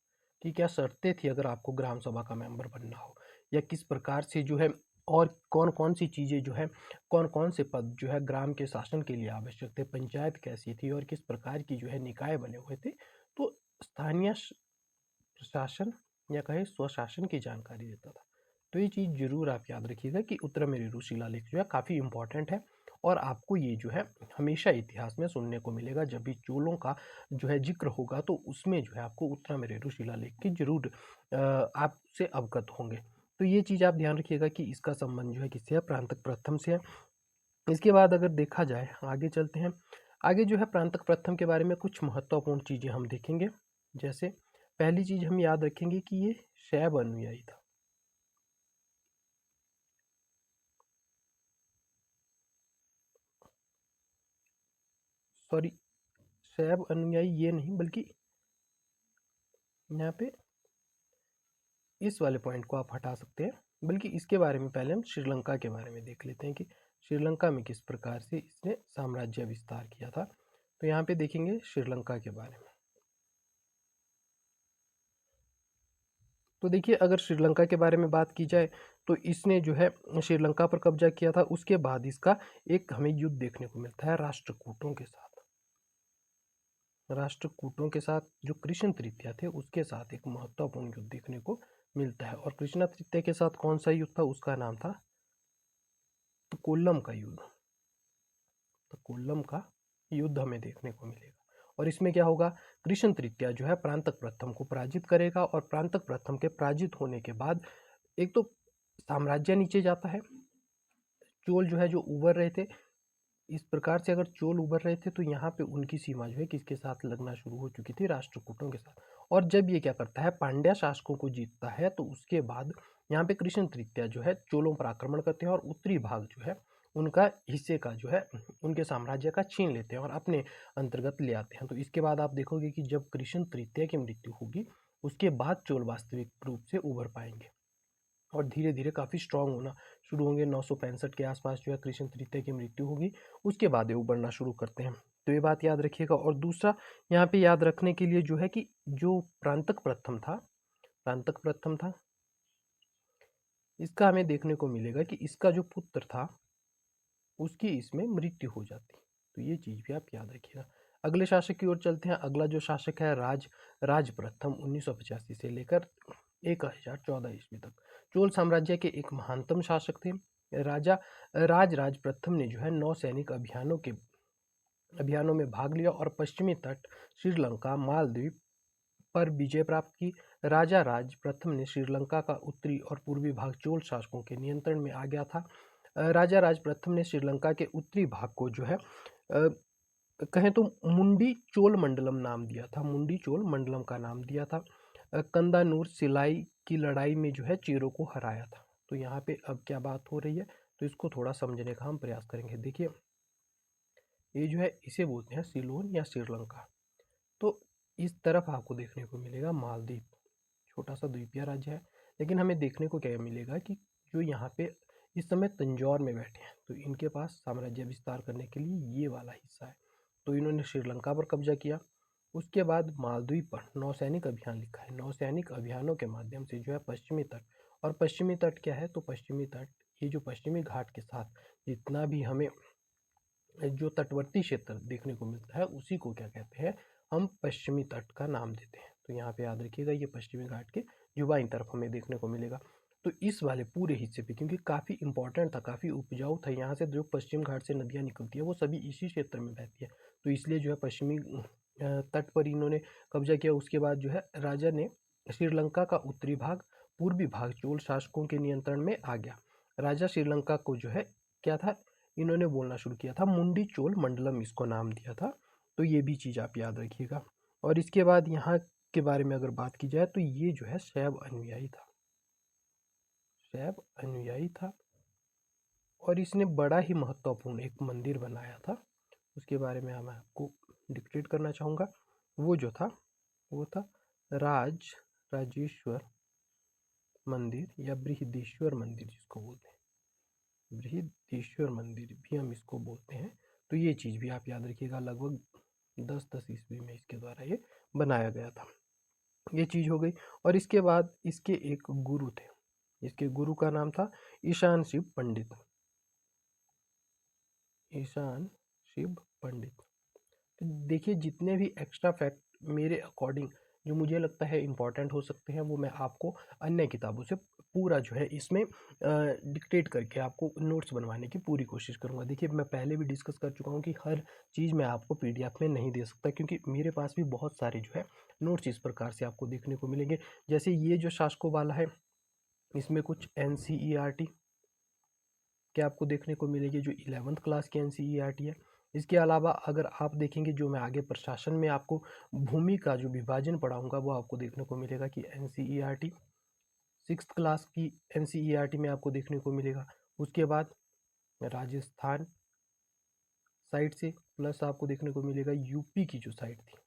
की क्या शर्तें थी अगर आपको ग्राम सभा का मेंबर बनना हो, या किस प्रकार से जो है और कौन कौन सी चीज़ें जो है, कौन कौन से पद जो है ग्राम के शासन के लिए आवश्यक थे, पंचायत कैसी थी और किस प्रकार की जो है निकाय बने हुए थे। तो स्थानीय प्रशासन या कहे स्वशासन की जानकारी देता था। तो ये चीज़ जरूर आप याद रखिएगा कि उत्तरामेरुरु शिलालेख जो है काफ़ी इंपॉर्टेंट है और आपको ये जो है हमेशा इतिहास में सुनने को मिलेगा। जब भी चोलों का जो है जिक्र होगा तो उसमें जो है आपको उत्तरामेरुरु शिलालेख की जरूर आपसे अवगत होंगे। तो ये चीज़ आप ध्यान रखिएगा कि इसका संबंध जो है किससे है, प्रांतक प्रथम से है। इसके बाद अगर देखा जाए आगे चलते हैं, आगे जो है प्रांतक प्रथम के बारे में कुछ महत्वपूर्ण चीज़ें हम देखेंगे। जैसे पहली चीज हम याद रखेंगे कि ये शैव अनुयायी था। सॉरी, शैव अनुयायी ये नहीं, बल्कि यहाँ पे इस वाले पॉइंट को आप हटा सकते हैं, बल्कि इसके बारे में पहले हम श्रीलंका के बारे में देख लेते हैं कि श्रीलंका में किस प्रकार से इसने साम्राज्य विस्तार किया था। तो यहाँ पे देखेंगे श्रीलंका के बारे में। तो देखिए, अगर श्रीलंका के बारे में बात की जाए तो इसने जो है श्रीलंका पर कब्जा किया था। उसके बाद इसका एक हमें युद्ध देखने को मिलता है राष्ट्रकूटों के साथ। राष्ट्रकूटों के साथ जो कृष्ण तृतीया थे उसके साथ एक महत्वपूर्ण युद्ध देखने को मिलता है। और कृष्ण तृतीया के साथ कौन सा युद्ध था, उसका नाम था कोल्लम का युद्ध। तो कोल्लम का युद्ध हमें देखने को मिलेगा। और इसमें क्या होगा, कृष्ण तृतीया जो है प्रांतक प्रथम को पराजित करेगा और प्रांतक प्रथम के पराजित होने के बाद एक तो साम्राज्य नीचे जाता है। चोल जो है जो उभर रहे थे, इस प्रकार से अगर चोल उभर रहे थे तो यहाँ पे उनकी सीमा जो है किसके साथ लगना शुरू हो चुकी थी, राष्ट्रकूटों के साथ। और जब ये क्या करता है, पांड्या शासकों को जीतता है, तो उसके बाद यहाँ पे कृष्ण तृतीया जो है चोलों पर आक्रमण करते हैं और उत्तरी भाग जो है उनका हिस्से का जो है उनके साम्राज्य का छीन लेते हैं और अपने अंतर्गत ले आते हैं। तो इसके बाद आप देखोगे कि जब कृष्ण तृतीया की मृत्यु होगी उसके बाद चोल वास्तविक रूप से उभर पाएंगे और धीरे धीरे काफ़ी स्ट्रांग होना शुरू होंगे। 965 के आसपास जो है कृष्ण तृतीया की मृत्यु होगी, उसके बाद ये उभरना शुरू करते हैं। तो ये बात याद रखिएगा। और दूसरा यहाँ पे याद रखने के लिए जो है कि जो प्रांतक प्रथम था, प्रांतक प्रथम था, इसका हमें देखने को मिलेगा कि इसका जो पुत्र था उसकी इसमें मृत्यु हो जाती। तो ये चीज़ भी आप याद रखिएगा। अगले शासक की ओर चलते हैं। अगला जो शासक है राज प्रथम 1985 से लेकर 1014 ईस्वी तक चोल साम्राज्य के एक महानतम शासक थे। राज प्रथम ने जो है 9 सैनिक अभियानों में भाग लिया और पश्चिमी तट श्रीलंका मालदीव पर विजय प्राप्त की। राजा राज प्रथम ने श्रीलंका का उत्तरी और पूर्वी भाग चोल शासकों के नियंत्रण में आ गया था। राजा राज प्रथम ने श्रीलंका के उत्तरी भाग को जो है कहें तो मुंडी चोल मंडलम नाम दिया था, मुंडी चोल मंडलम का नाम दिया था। कंदानूर सिलाई की लड़ाई में जो है चेरों को हराया था। तो यहाँ पे अब क्या बात हो रही है, तो इसको थोड़ा समझने का हम प्रयास करेंगे। देखिए, ये जो है इसे बोलते हैं सिलोन या श्रीलंका। तो इस तरफ आपको देखने को मिलेगा मालदीव, छोटा सा द्वीपीय राज्य है, लेकिन हमें देखने को क्या मिलेगा कि जो यहाँ पे इस समय तंजौर में बैठे हैं तो इनके पास साम्राज्य विस्तार करने के लिए ये वाला हिस्सा है। तो इन्होंने श्रीलंका पर कब्जा किया। उसके बाद मालदीव पर नौसैनिक अभियान लिखा है। नौसैनिक अभियानों के माध्यम से जो है पश्चिमी तट, और पश्चिमी तट क्या है, तो पश्चिमी तट ये जो पश्चिमी घाट के साथ जितना भी हमें जो तटवर्ती क्षेत्र देखने को मिलता है उसी को क्या कहते हैं, हम पश्चिमी तट का नाम देते हैं। तो यहाँ पे याद रखिएगा ये पश्चिमी घाट के जो बाईं तरफ हमें देखने को मिलेगा। तो इस वाले पूरे हिस्से पे, क्योंकि काफ़ी इंपॉर्टेंट था, काफ़ी उपजाऊ था, यहाँ से जो पश्चिम घाट से नदियाँ निकलती है वो सभी इसी क्षेत्र में बहती है, तो इसलिए जो है पश्चिमी तट पर इन्होंने कब्जा किया। उसके बाद जो है राजा ने श्रीलंका का उत्तरी भाग, पूर्वी भाग चोल शासकों के नियंत्रण में आ गया। राजा श्रीलंका को जो है क्या था, इन्होंने बोलना शुरू किया था मुंडी चोल मंडलम, इसको नाम दिया था। तो ये भी चीज़ आप याद रखिएगा। और इसके बाद यहाँ के बारे में अगर बात की जाए तो ये जो है शैव अनुयायी था, शैव अनुयायी था, और इसने बड़ा ही महत्वपूर्ण एक मंदिर बनाया था। उसके बारे में मैं आपको डिक्टेट करना चाहूँगा। वो जो था वो था राजेश्वर मंदिर, या बृहदेश्वर मंदिर जिसको बोलते हैं, बृहदेश्वर मंदिर भी हम इसको बोलते हैं। तो ये चीज़ भी आप याद रखिएगा, लगभग 10 ईस्वी में इसके द्वारा ये बनाया गया था। ये चीज़ हो गई। और इसके बाद इसके एक गुरु थे, इसके गुरु का नाम था ईशान शिव पंडित, ईशान शिव पंडित। तो देखिए, जितने भी एक्स्ट्रा फैक्ट मेरे अकॉर्डिंग जो मुझे लगता है इम्पॉर्टेंट हो सकते हैं, वो मैं आपको अन्य किताबों से पूरा जो है इसमें डिक्टेट करके आपको नोट्स बनवाने की पूरी कोशिश करूंगा। देखिए, मैं पहले भी डिस्कस कर चुका हूँ कि हर चीज़ मैं आपको पीडीएफ में नहीं दे सकता, क्योंकि मेरे पास भी बहुत सारे जो है नोट्स इस प्रकार से आपको देखने को मिलेंगे। जैसे ये जो शासकों वाला है, इसमें कुछ NCERT के आपको देखने को मिलेगी, जो 11th क्लास की NCERT है। इसके अलावा अगर आप देखेंगे, जो मैं आगे प्रशासन में आपको भूमि का जो विभाजन पढ़ाऊंगा वो आपको देखने को मिलेगा कि NCERT 6th क्लास की NCERT में आपको देखने को मिलेगा। उसके बाद राजस्थान साइड से प्लस आपको देखने को मिलेगा यूपी की जो साइड थी,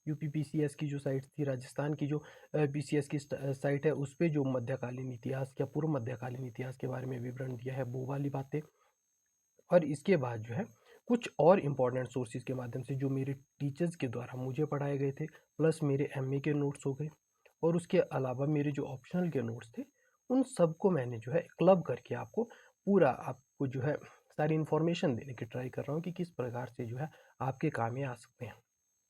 यूपी PCS की जो साइट थी, राजस्थान की जो PCS की साइट है, उस पर जो मध्यकालीन इतिहास या पूर्व मध्यकालीन इतिहास के बारे में विवरण दिया है, वो वाली बातें। और इसके बाद जो है कुछ और इम्पॉर्टेंट सोर्सेज के माध्यम से जो मेरे टीचर्स के द्वारा मुझे पढ़ाए गए थे, प्लस मेरे MA के नोट्स हो गए, और उसके अलावा मेरे जो ऑप्शनल के नोट्स थे, उन सबको मैंने जो है क्लब करके आपको पूरा आपको जो है सारी इन्फॉर्मेशन देने की ट्राई कर रहा हूँ कि किस प्रकार से जो है आपके काम में आ सकते हैं।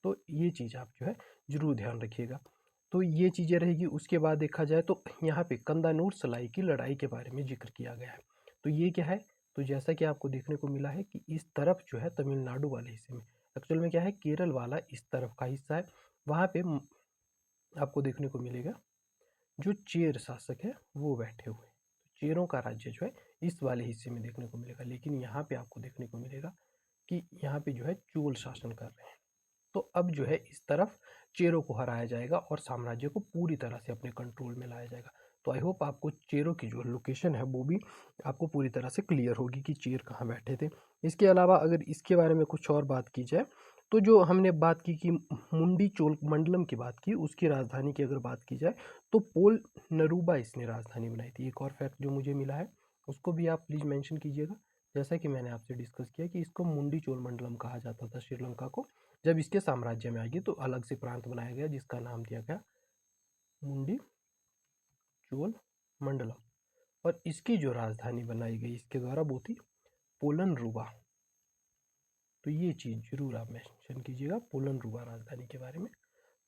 तो ये चीज़ आप जो है ज़रूर ध्यान रखिएगा। तो ये चीज़ें रहेगी। उसके बाद देखा जाए तो यहाँ पे कंदानूर सलाई की लड़ाई के बारे में जिक्र किया गया है। तो ये क्या है, तो जैसा कि आपको देखने को मिला है कि इस तरफ जो है तमिलनाडु वाले हिस्से में, एक्चुअल में क्या है, केरल वाला इस तरफ का हिस्सा है, वहाँ पे आपको देखने को मिलेगा जो चेर शासक है वो बैठे हुए हैं। तो चेरों का राज्य जो है इस वाले हिस्से में देखने को मिलेगा, लेकिन यहाँ पे आपको देखने को मिलेगा कि यहाँ पे जो है चोल शासन कर रहे हैं। तो अब जो है इस तरफ चेरों को हराया जाएगा और साम्राज्य को पूरी तरह से अपने कंट्रोल में लाया जाएगा। तो आई होप आपको चेरों की जो लोकेशन है वो भी आपको पूरी तरह से क्लियर होगी कि चेर कहाँ बैठे थे। इसके अलावा अगर इसके बारे में कुछ और बात की जाए, तो जो हमने बात की कि मुंडी चोल मंडलम की बात की, उसकी राजधानी की अगर बात की जाए तो पोल नरूबा इसने राजधानी बनाई थी। एक और फैक्ट जो मुझे मिला है उसको भी आप प्लीज़ मेंशन कीजिएगा। जैसा कि मैंने आपसे डिस्कस किया कि इसको मुंडी चोल मंडलम कहा जाता था श्रीलंका को। जब इसके साम्राज्य में आएगी तो अलग से प्रांत बनाया गया जिसका नाम दिया गया मुंडी चोल मंडलम, और इसकी जो राजधानी बनाई गई इसके द्वारा वो थी पोलन रुवा। तो ये चीज़ जरूर आप मेंशन कीजिएगा पोलन रुवा राजधानी के बारे में।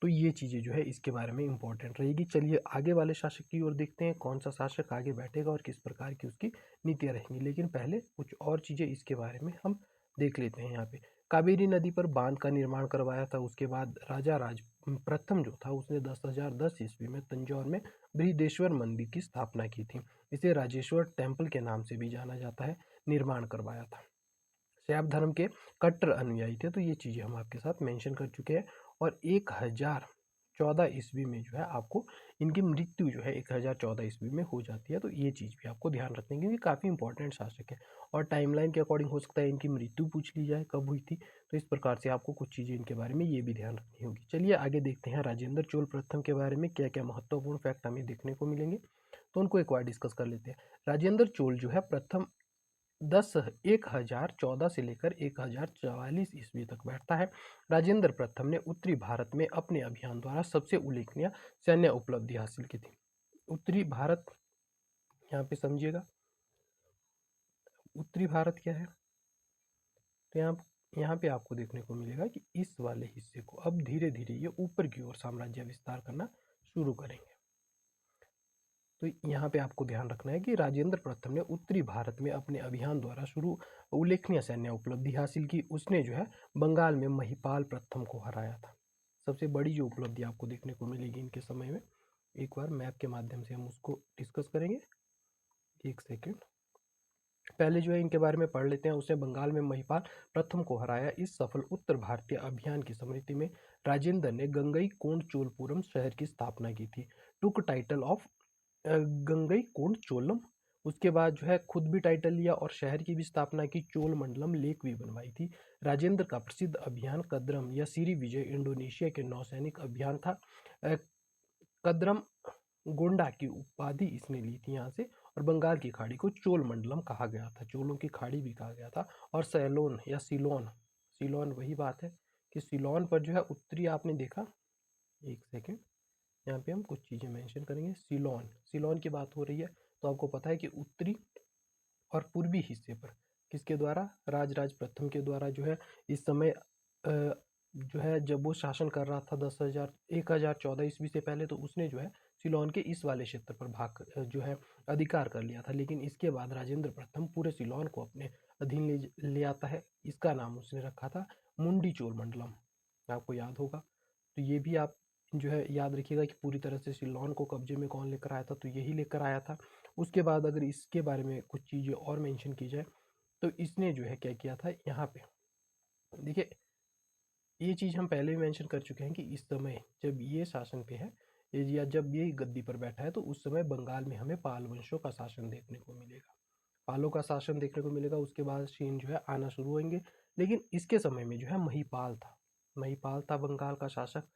तो ये चीज़ें जो है इसके बारे में इंपॉर्टेंट रहेगी। चलिए आगे वाले शासक की ओर देखते हैं, कौन सा शासक आगे बैठेगा और किस प्रकार की उसकी नीतियाँ रहेंगी। लेकिन पहले कुछ और चीज़ें इसके बारे में हम देख लेते हैं। यहाँ पे कावेरी नदी पर बांध का निर्माण करवाया था। उसके बाद राजा राज प्रथम जो था उसने 1010 ईस्वी में तंजौर में बृहदेश्वर मंदिर की स्थापना की थी। इसे राजेश्वर टेम्पल के नाम से भी जाना जाता है, निर्माण करवाया था। शैव धर्म के कट्टर अनुयायी थे। तो ये चीज़ें हम आपके साथ मेंशन कर चुके हैं। और 1014 ईस्वी में जो है आपको इनकी मृत्यु जो है 1014 ईस्वी में हो जाती है। तो ये चीज़ भी आपको ध्यान रखनी है क्योंकि काफ़ी इंपॉर्टेंट शासक है, और टाइमलाइन के अकॉर्डिंग हो सकता है इनकी मृत्यु पूछ ली जाए कब हुई थी। तो इस प्रकार से आपको कुछ चीज़ें इनके बारे में ये भी ध्यान रखनी होगी। चलिए आगे देखते हैं राजेंद्र चोल प्रथम के बारे में क्या क्या महत्वपूर्ण फैक्ट हमें देखने को मिलेंगे, तो उनको एक बार डिस्कस कर लेते हैं। राजेंद्र चोल जो है प्रथम 1014 से लेकर 1044 ईस्वी तक बैठता है। राजेंद्र प्रथम ने उत्तरी भारत में अपने अभियान द्वारा सबसे उल्लेखनीय सैन्य उपलब्धि हासिल की थी। उत्तरी भारत, यहाँ पे समझिएगा उत्तरी भारत क्या है, तो यहाँ पे आपको देखने को मिलेगा कि इस वाले हिस्से को अब धीरे धीरे ये ऊपर की ओर साम्राज्य विस्तार करना शुरू करेंगे। तो यहाँ पे आपको ध्यान रखना है कि राजेंद्र प्रथम ने उत्तरी भारत में अपने अभियान द्वारा शुरू उल्लेखनीय सैन्य उपलब्धि हासिल की। उसने जो है बंगाल में महिपाल प्रथम को हराया था। सबसे बड़ी जो उपलब्धि आपको देखने को मिलेगी इनके समय में, एक बार मैप के माध्यम से हम उसको डिस्कस करेंगे। एक सेकेंड, पहले जो है इनके बारे में पढ़ लेते हैं। उसने बंगाल में महिपाल प्रथम को हराया। इस सफल उत्तर भारतीय अभियान की स्मृति में राजेंद्र ने गंगई कोंड चोलपुरम शहर की स्थापना की थी। टुक टाइटल ऑफ गंगई कोंड चोलम। उसके बाद जो है खुद भी टाइटल लिया और शहर की भी स्थापना की। चोल मंडलम लेक भी बनवाई थी। राजेंद्र का प्रसिद्ध अभियान कदरम या सिरी विजय इंडोनेशिया के नौसैनिक अभियान था। कदरम गोंडा की उपाधि इसने ली थी यहाँ से। और बंगाल की खाड़ी को चोल मंडलम कहा गया था, चोलों की खाड़ी भी कहा गया था। और सैलोन या सिलोन, सिलोन वही बात है कि सिलोन पर जो है उत्तरी आपने देखा। एक सेकेंड, यहाँ पे हम कुछ चीज़ें मेंशन करेंगे। सिलोन, सिलोन की बात हो रही है तो आपको पता है कि उत्तरी और पूर्वी हिस्से पर किसके द्वारा, राजराज प्रथम के द्वारा जो है इस समय जो है जब वो शासन कर रहा था 1014 ईस्वी से पहले, तो उसने जो है सिलोन के इस वाले क्षेत्र पर भाग जो है अधिकार कर लिया था। लेकिन इसके बाद राजेंद्र प्रथम पूरे सिलोन को अपने अधीन ले आता है। इसका नाम उसने रखा था मुंडी चोल मंडलम, आपको याद होगा। तो ये भी आप जो है याद रखिएगा कि पूरी तरह से सिलोन को कब्जे में कौन लेकर आया था, तो यही लेकर आया था। उसके बाद अगर इसके बारे में कुछ चीज़ें और मेंशन की जाए तो इसने जो है क्या किया था यहाँ पे, देखिए ये चीज़ हम पहले भी मेंशन कर चुके हैं कि इस समय जब ये शासन पे है या जब ये गद्दी पर बैठा है तो उस समय बंगाल में हमें पाल वंशों का शासन देखने को मिलेगा, पालों का शासन देखने को मिलेगा। उसके बाद शीन जो है आना शुरू होंगे। लेकिन इसके समय में जो है महिपाल था, महिपाल था बंगाल का शासक।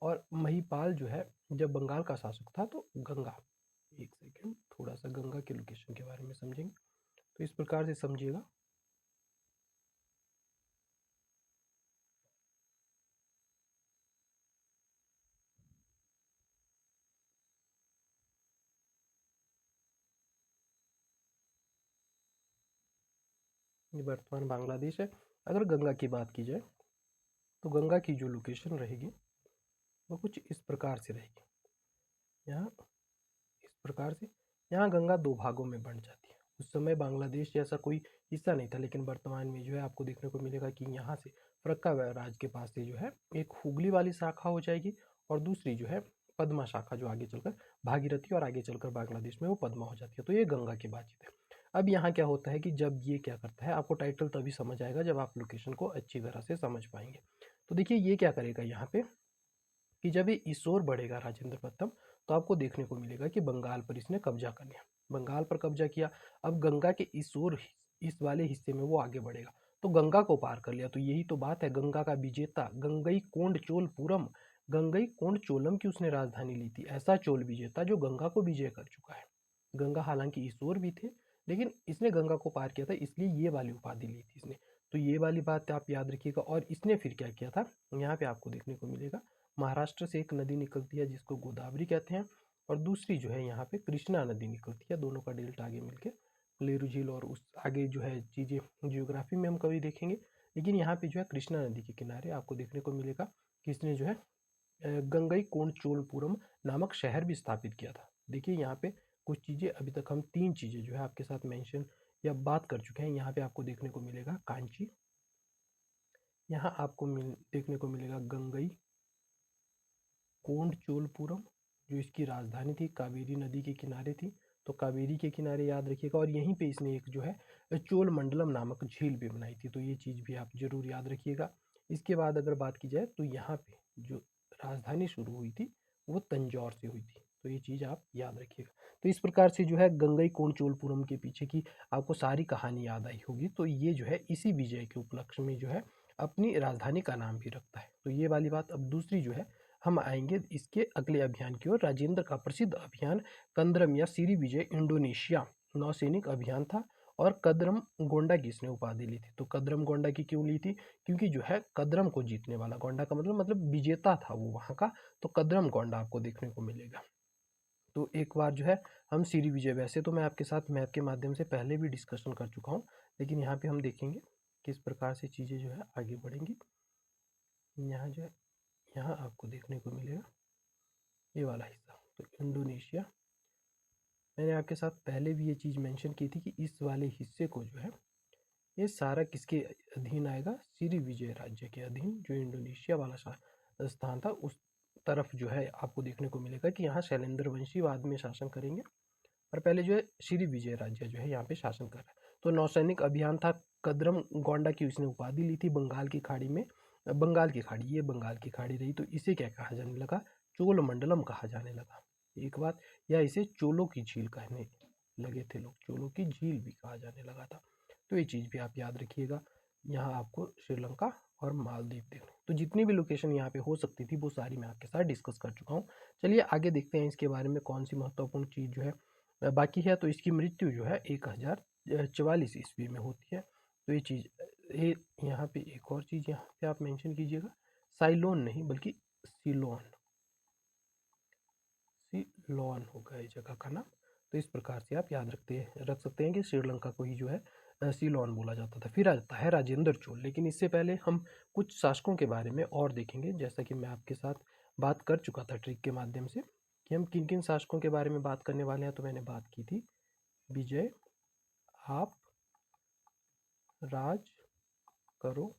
और महिपाल जो है जब बंगाल का शासक था तो गंगा, एक सेकेंड थोड़ा सा गंगा के लोकेशन के बारे में समझेंगे। तो इस प्रकार से समझिएगा। ये वर्तमान बांग्लादेश है। अगर गंगा की बात की जाए तो गंगा की जो लोकेशन रहेगी वो कुछ इस प्रकार से रहेगी। यहाँ इस प्रकार से, यहाँ गंगा दो भागों में बंट जाती है। उस समय बांग्लादेश जैसा कोई हिस्सा नहीं था, लेकिन वर्तमान में जो है आपको देखने को मिलेगा कि यहाँ से फरक्का राज के पास से जो है एक हुगली वाली शाखा हो जाएगी और दूसरी जो है पद्मा शाखा जो आगे चलकर भागीरथी और आगे चलकर बांग्लादेश में वो पद्मा हो जाती है। तो ये गंगा की बातचीत है। अब यहाँ क्या होता है कि जब ये क्या करता है, आपको टाइटल तभी समझ आएगा जब आप लोकेशन को अच्छी तरह से समझ पाएंगे। तो देखिए ये क्या करेगा यहाँ पे कि जब ये इस ओर बढ़ेगा राजेंद्र प्रथम, तो आपको देखने को मिलेगा कि बंगाल पर इसने कब्जा कर लिया, बंगाल पर कब्जा किया। अब गंगा के इस ओर इस वाले हिस्से में वो आगे बढ़ेगा तो गंगा को पार कर लिया। तो यही तो बात है, गंगा का विजेता, गंगई कोंड चोलपुरम, गंगई कोंड चोलम की उसने राजधानी ली थी। ऐसा चोल विजेता जो गंगा को विजय कर चुका है। गंगा हालांकि इस ओर भी थे लेकिन इसने गंगा को पार किया था, इसलिए ये वाली उपाधि ली थी इसने। तो ये वाली बात आप याद रखिएगा। और इसने फिर क्या किया था, यहाँ पे आपको देखने को मिलेगा महाराष्ट्र से एक नदी निकलती है जिसको गोदावरी कहते हैं, और दूसरी जो है यहाँ पे कृष्णा नदी निकलती है। दोनों का डेल्टा आगे मिलके लेरू झील, और उस आगे जो है चीज़ें जियोग्राफी में हम कभी देखेंगे। लेकिन यहाँ पे जो है कृष्णा नदी के किनारे आपको देखने को मिलेगा कि इसने जो है गंगई कोंड चोलपुरम नामक शहर भी स्थापित किया था। देखिए यहाँ पे कुछ चीज़ें, अभी तक हम तीन चीज़ें जो है आपके साथ मेंशन या बात कर चुके हैं। यहाँ पे आपको देखने को मिलेगा कांची, यहाँ आपको देखने को मिलेगा गंगई कोंड चोलपुरम जो इसकी राजधानी थी, कावेरी नदी के किनारे थी। तो कावेरी के किनारे याद रखिएगा। और यहीं पे इसने एक जो है चोल मंडलम नामक झील भी बनाई थी। तो ये चीज़ भी आप जरूर याद रखिएगा। इसके बाद अगर बात की जाए तो यहाँ पे जो राजधानी शुरू हुई थी वो तंजौर से हुई थी। तो ये चीज़ आप याद रखिएगा। तो इस प्रकार से जो है गंगई कोंड चोलपुरम के पीछे की आपको सारी कहानी याद आई होगी। तो ये जो है इसी विजय के उपलक्ष्य में जो है अपनी राजधानी का नाम भी रखता है। तो ये वाली बात। अब दूसरी जो है हम आएंगे इसके अगले अभियान की ओर। राजेंद्र का प्रसिद्ध अभियान कंदरम या सिरी विजय इंडोनेशिया नौसैनिक अभियान था। और कदरम गोंडा की इसने उपाधि ली थी। तो कदरम गोंडा की क्यों ली थी, क्योंकि जो है कदरम को जीतने वाला, गोंडा का मतलब विजेता था वो वहाँ का। तो कदरम गोंडा आपको देखने को मिलेगा। तो एक बार जो है हम सिरी विजय, वैसे तो मैं आपके साथ मैप के माध्यम से पहले भी डिस्कशन कर चुका हूँ, लेकिन यहाँ पे हम देखेंगे किस प्रकार से चीज़ें जो है आगे बढ़ेंगी। यहाँ जो है यहाँ आपको देखने को मिलेगा ये वाला हिस्सा, तो इंडोनेशिया मैंने आपके साथ पहले भी ये चीज़ मेंशन की थी कि इस वाले हिस्से को जो है ये सारा किसके अधीन आएगा, श्री विजय राज्य के अधीन। जो इंडोनेशिया वाला स्थान था उस तरफ जो है आपको देखने को मिलेगा कि यहाँ शैलेंद्र वंशी बाद में शासन करेंगे, और पहले जो है श्री विजय राज्य जो है यहाँ पे शासन कर रहा है। तो नौसैनिक अभियान था कदरम गोंडा की, उसने उपाधि ली थी बंगाल की खाड़ी में। बंगाल की खाड़ी, ये बंगाल की खाड़ी रही, तो इसे क्या कहा जाने लगा, चोल मंडलम कहा जाने लगा। एक बात, या इसे चोलों की झील कहने लगे थे लोग, चोलों की झील भी कहा जाने लगा था। तो ये चीज़ भी आप याद रखिएगा। यहाँ आपको श्रीलंका और मालदीव देखने, तो जितनी भी लोकेशन यहाँ पे हो सकती थी वो सारी मैं आपके साथ डिस्कस कर चुका हूँ। चलिए आगे देखते हैं इसके बारे में कौन सी महत्वपूर्ण चीज़ जो है बाकी है। तो इसकी मृत्यु जो है 1044 ईस्वी में होती है। तो ये चीज़, ये यहाँ पे एक और चीज़ यहाँ पे आप मेंशन कीजिएगा, साइलोन नहीं बल्कि सिलोन, सिलोन होगा इस जगह का नाम। तो इस प्रकार से आप याद रख सकते हैं कि श्रीलंका को ही जो है सिलोन बोला जाता था। फिर आता है राजेंद्र चोल, लेकिन इससे पहले हम कुछ शासकों के बारे में और देखेंगे। जैसा कि मैं आपके साथ बात कर चुका था ट्रिक के माध्यम से कि हम किन किन शासकों के बारे में बात करने वाले हैं। तो मैंने बात की थी विजय आप राज करो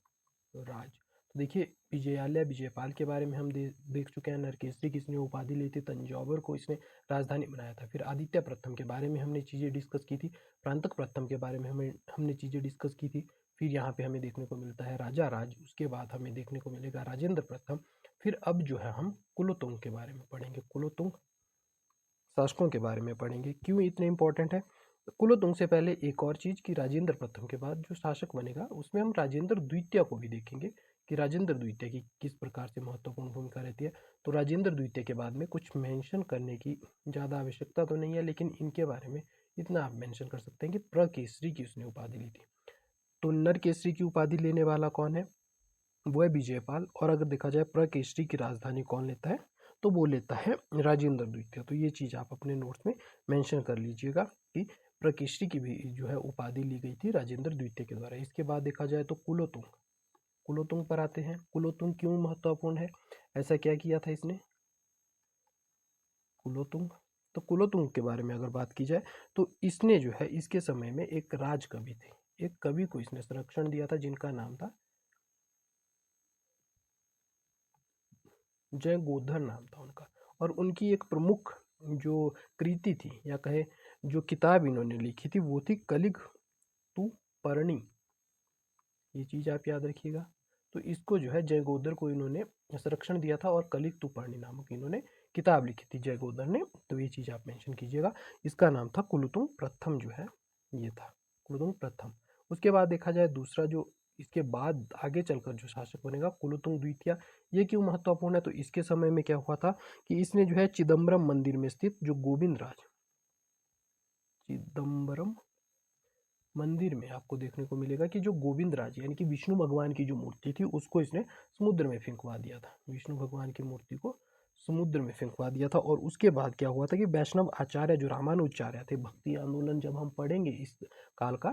राज। तो देखिए विजयालय विजयपाल के बारे में हम देख चुके हैं। नरकेसरी किसने उपाधि ली थी, तंजौर को इसने राजधानी बनाया था। फिर आदित्य प्रथम के बारे में हमने चीज़ें डिस्कस की थी। प्रांतक प्रथम के बारे में हमने चीज़ें डिस्कस की थी। फिर यहाँ पे हमें देखने को मिलता है राजा राज, उसके बाद हमें देखने को मिलेगा राजेंद्र प्रथम। फिर अब जो है हम कुलोत्तुंग के बारे में पढ़ेंगे, कुलोत्तुंग शासकों के बारे में पढ़ेंगे। क्यों इतने इंपॉर्टेंट है, कुलोत्तुंग से पहले एक और चीज़ कि राजेंद्र प्रथम के बाद जो शासक बनेगा उसमें हम राजेंद्र द्वितीय को भी देखेंगे कि राजेंद्र द्वितीय की किस प्रकार से महत्वपूर्ण भूमिका रहती है। तो राजेंद्र द्वितीय के बाद में कुछ मेंशन करने की ज़्यादा आवश्यकता तो नहीं है, लेकिन इनके बारे में इतना आप मेंशन कर सकते हैं कि प्रकेसरी की उसने उपाधि ली थी। तो नरकेसरी की उपाधि लेने वाला कौन है, वो है विजयपाल। और अगर देखा जाए प्रकेसरी की राजधानी कौन लेता है, तो वो लेता है राजेंद्र द्वितीय। तो ये चीज़ आप अपने नोट्स में मेंशन कर लीजिएगा कि प्रकेसरी की भी जो है उपाधि ली गई थी राजेंद्र द्वितीय के द्वारा। इसके बाद देखा जाए तो कुलोत्तुंग, कुलोत्तुंग पर आते हैं। कुलोत्तुंग क्यों महत्वपूर्ण है, ऐसा क्या किया था इसने, कुलोत्तुंग। तो कुलोत्तुंग के बारे में अगर बात की जाए तो इसने जो है इसके समय में एक राज कवि थे, एक कवि को इसने संरक्षण दिया था जिनका नाम था जयगोधर, नाम था उनका। और उनकी एक प्रमुख जो कृति थी या कहे जो किताब इन्होंने लिखी थी वो थी कलिग तु परणी। ये चीज़ आप याद रखिएगा। तो इसको जो है जयगोधर को इन्होंने संरक्षण दिया था और कलिग तु परणी नामक इन्होंने किताब लिखी थी जयगोधर ने। तो ये चीज़ आप मेंशन कीजिएगा। इसका नाम था कुलोत्तुंग प्रथम, जो है ये था कुलोत्तुंग प्रथम। उसके बाद देखा जाए दूसरा जो इसके बाद आगे चलकर जो शासक बनेगा कुलोत्तुंग द्वितीय। ये क्यों महत्वपूर्ण है, तो इसके समय में क्या हुआ था कि इसने जो है चिदम्बरम मंदिर में स्थित जो गोविंद राज, चिदम्बरम मंदिर में आपको देखने को मिलेगा कि जो गोविंद राज यानी कि विष्णु भगवान की जो मूर्ति थी उसको इसने समुद्र में फेंकवा दिया था। विष्णु भगवान की मूर्ति को समुद्र में फेंकवा दिया था। और उसके बाद क्या हुआ था कि वैष्णव आचार्य जो रामानुजाचार्य थे, भक्ति आंदोलन जब हम पढ़ेंगे इस काल का,